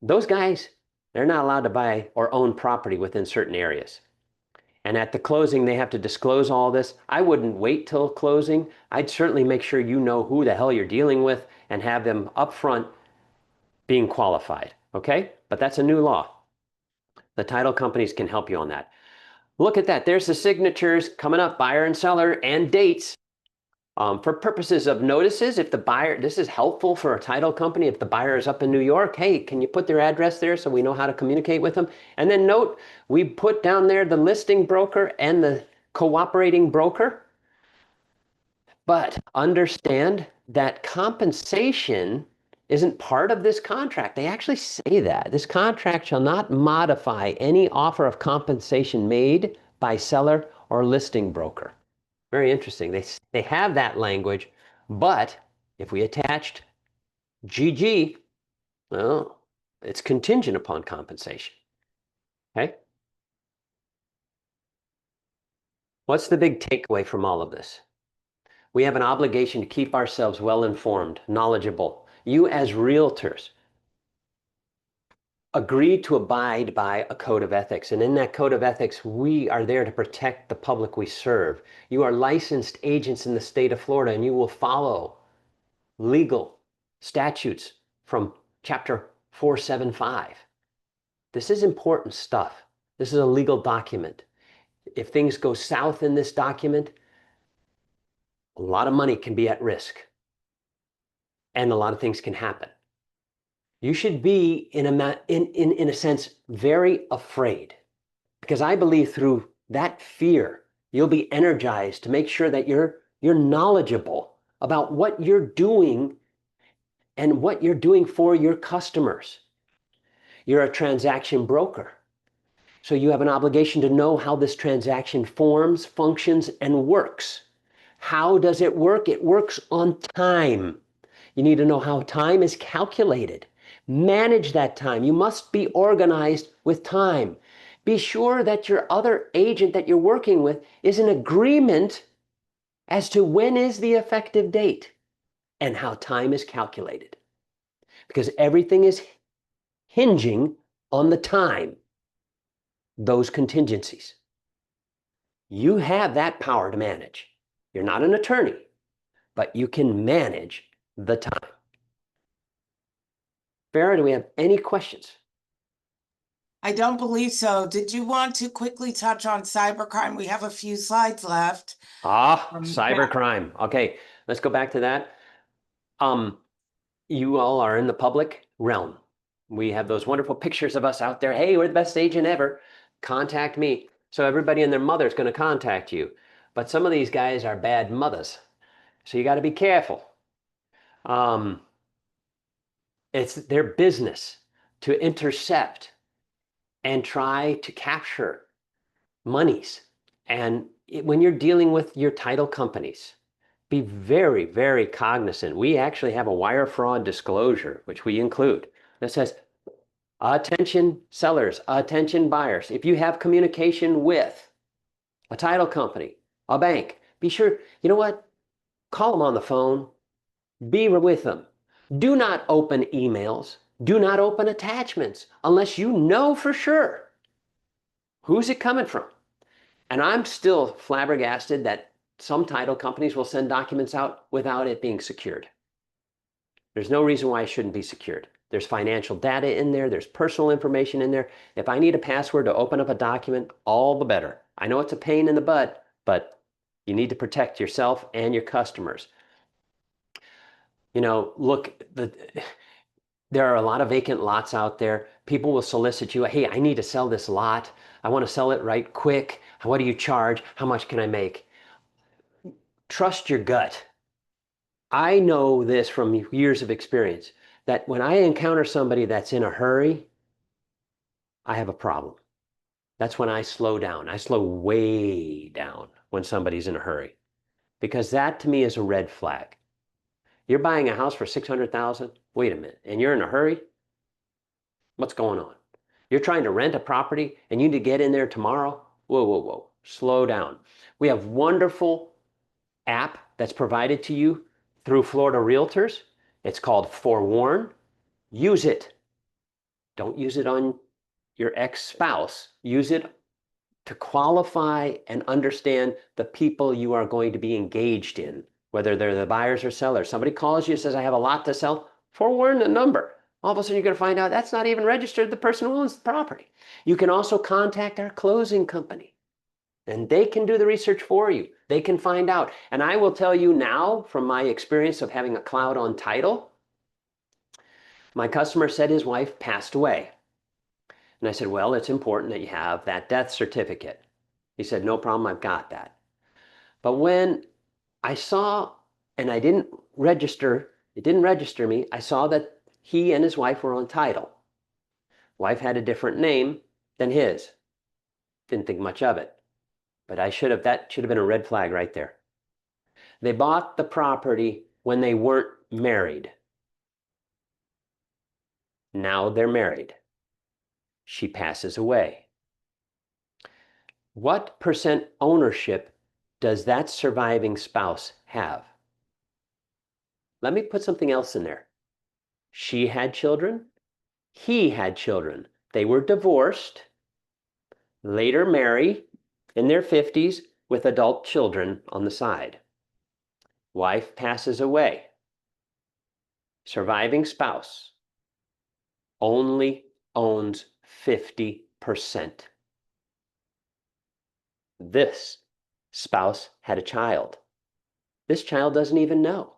Those guys, they're not allowed to buy or own property within certain areas. And at the closing, they have to disclose all this. I wouldn't wait till closing. I'd certainly make sure you know who the hell you're dealing with and have them up front being qualified, okay? But that's a new law. The title companies can help you on that. Look at that. There's the signatures coming up, buyer and seller, and dates. For purposes of notices, if the buyer, this is helpful for a title company. If the buyer is up in New York, hey, can you put their address there so we know how to communicate with them? And then note, we put down there the listing broker and the cooperating broker. But understand that compensation isn't part of this contract. They actually say that. This contract shall not modify any offer of compensation made by seller or listing broker. Very interesting. They have that language, but if we attached GG, well, it's contingent upon compensation. Okay? What's the big takeaway from all of this? We have an obligation to keep ourselves well informed, knowledgeable. You as realtors agree to abide by a code of ethics. And in that code of ethics, we are there to protect the public we serve. You are licensed agents in the state of Florida, and you will follow legal statutes from Chapter 475. This is important stuff. This is a legal document. If things go south in this document, a lot of money can be at risk, and a lot of things can happen. You should be, in a sense, very afraid, because I believe through that fear, you'll be energized to make sure that you're knowledgeable about what you're doing and what you're doing for your customers. You're a transaction broker, so you have an obligation to know how this transaction forms, functions, and works. How does it work? It works on time. You need to know how time is calculated. Manage that time. You must be organized with time. Be sure that your other agent that you're working with is in agreement as to when is the effective date and how time is calculated. Because everything is hinging on the time, those contingencies. You have that power to manage. You're not an attorney, but you can manage the time. Farah, do we have any questions? I don't believe so. Did you want to quickly touch on cybercrime? We have a few slides left. Cybercrime. Okay, let's go back to that. You all are in the public realm. We have those wonderful pictures of us out there. Hey, we're the best agent ever. contact me. So everybody and their mother is going to contact you. But some of these guys are bad mothers. So you got to be careful. Um, it's their business to intercept and try to capture monies. And when you're dealing with your title companies, be very, very cognizant. We actually have a wire fraud disclosure, which we include, that says, attention sellers, attention buyers. If you have communication with a title company, a bank, be sure, you know what? Call them on the phone, be with them. Do not open emails. Do not open attachments unless you know for sure who's it coming from. And I'm still flabbergasted that some title companies will send documents out without it being secured. There's no reason why it shouldn't be secured. There's financial data in there. There's personal information in there. If I need a password to open up a document, all the better. I know it's a pain in the butt, but you need to protect yourself and your customers. You know, look, there are a lot of vacant lots out there. People will solicit you. Hey, I need to sell this lot. I want to sell it right quick. What do you charge? How much can I make? Trust your gut. I know this from years of experience that when I encounter somebody that's in a hurry, I have a problem. That's when I slow down. I slow way down when somebody's in a hurry because that to me is a red flag. You're buying a house for 600,000. Wait a minute. And you're in a hurry? What's going on? You're trying to rent a property and you need to get in there tomorrow? Whoa, whoa, whoa. Slow down. We have wonderful app that's provided to you through Florida Realtors. It's called Forewarn. Use it. Don't use it on your ex-spouse. Use it to qualify and understand the people you are going to be engaged in, whether they're the buyers or sellers. Somebody calls you and says, I have a lot to sell. Forewarn the number. All of a sudden, you're going to find out that's not even registered the person who owns the property. You can also contact our closing company. And they can do the research for you. They can find out. And I will tell you now, from my experience of having a cloud on title, my customer said his wife passed away. And I said, well, it's important that you have that death certificate. He said, no problem, I've got that. But when I saw, and I didn't register, it didn't register me, I saw that he and his wife were on title. Wife had a different name than his. Didn't think much of it. But that should have been a red flag right there. They bought the property when they weren't married. Now they're married. She passes away. What percent ownership does that surviving spouse have? Let me put something else in there. She had children. He had children. They were divorced, later marry in their 50s with adult children on the side. Wife passes away. Surviving spouse only owns 50%. This spouse had a child. This child doesn't even know.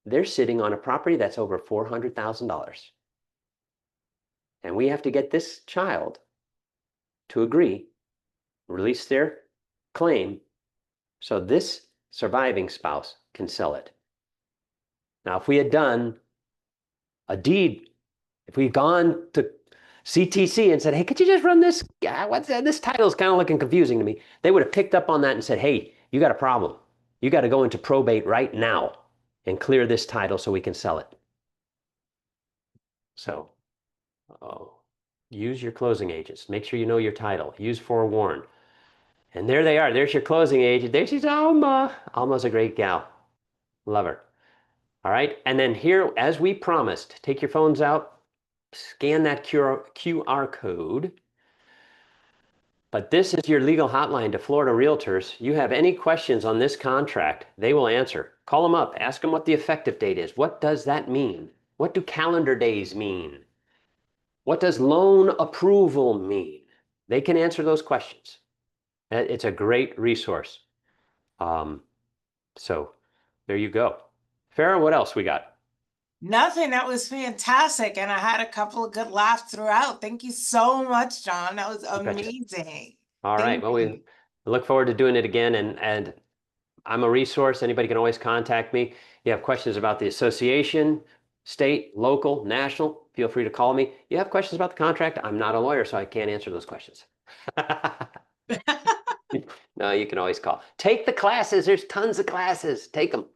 They're sitting on a property that's over $400,000. And we have to get this child to agree, release their claim, so this surviving spouse can sell it. Now, if we had done a deed, if we'd gone to CTC and said, hey, could you just run this? What's that? This title is kind of looking confusing to me. They would have picked up on that and said, hey, you got a problem. You got to go into probate right now and clear this title so we can sell it. So, use your closing agents. Make sure you know your title. Use Forewarn. And there they are. There's your closing agent. There she's Alma. Alma's a great gal. Love her. All right. And then here, as we promised, take your phones out, scan that QR code. But this is your legal hotline to Florida Realtors. You have any questions on this contract, they will answer. Call them up. Ask them what the effective date is. What does that mean? What do calendar days mean? What does loan approval mean? They can answer those questions. It's a great resource. So there you go. Farrah, what else we got? Nothing. That was fantastic. And I had a couple of good laughs throughout. Thank you so much, John. That was You betcha. amazing. All right. Thank Well, we you. look forward to doing it again. And I'm a resource. Anybody can always contact me. You have questions about the association, state, local, national, feel free to call me. You have questions about the contract. I'm not a lawyer, so I can't answer those questions. No, you can always call. Take the classes. There's tons of classes. Take them.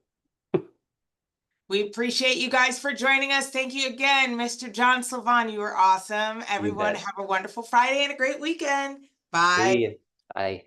We appreciate you guys for joining us. Thank you again, Mr. John Slivon. You were awesome. You Everyone, bet. have a wonderful Friday and a great weekend. See Bye. you. Bye.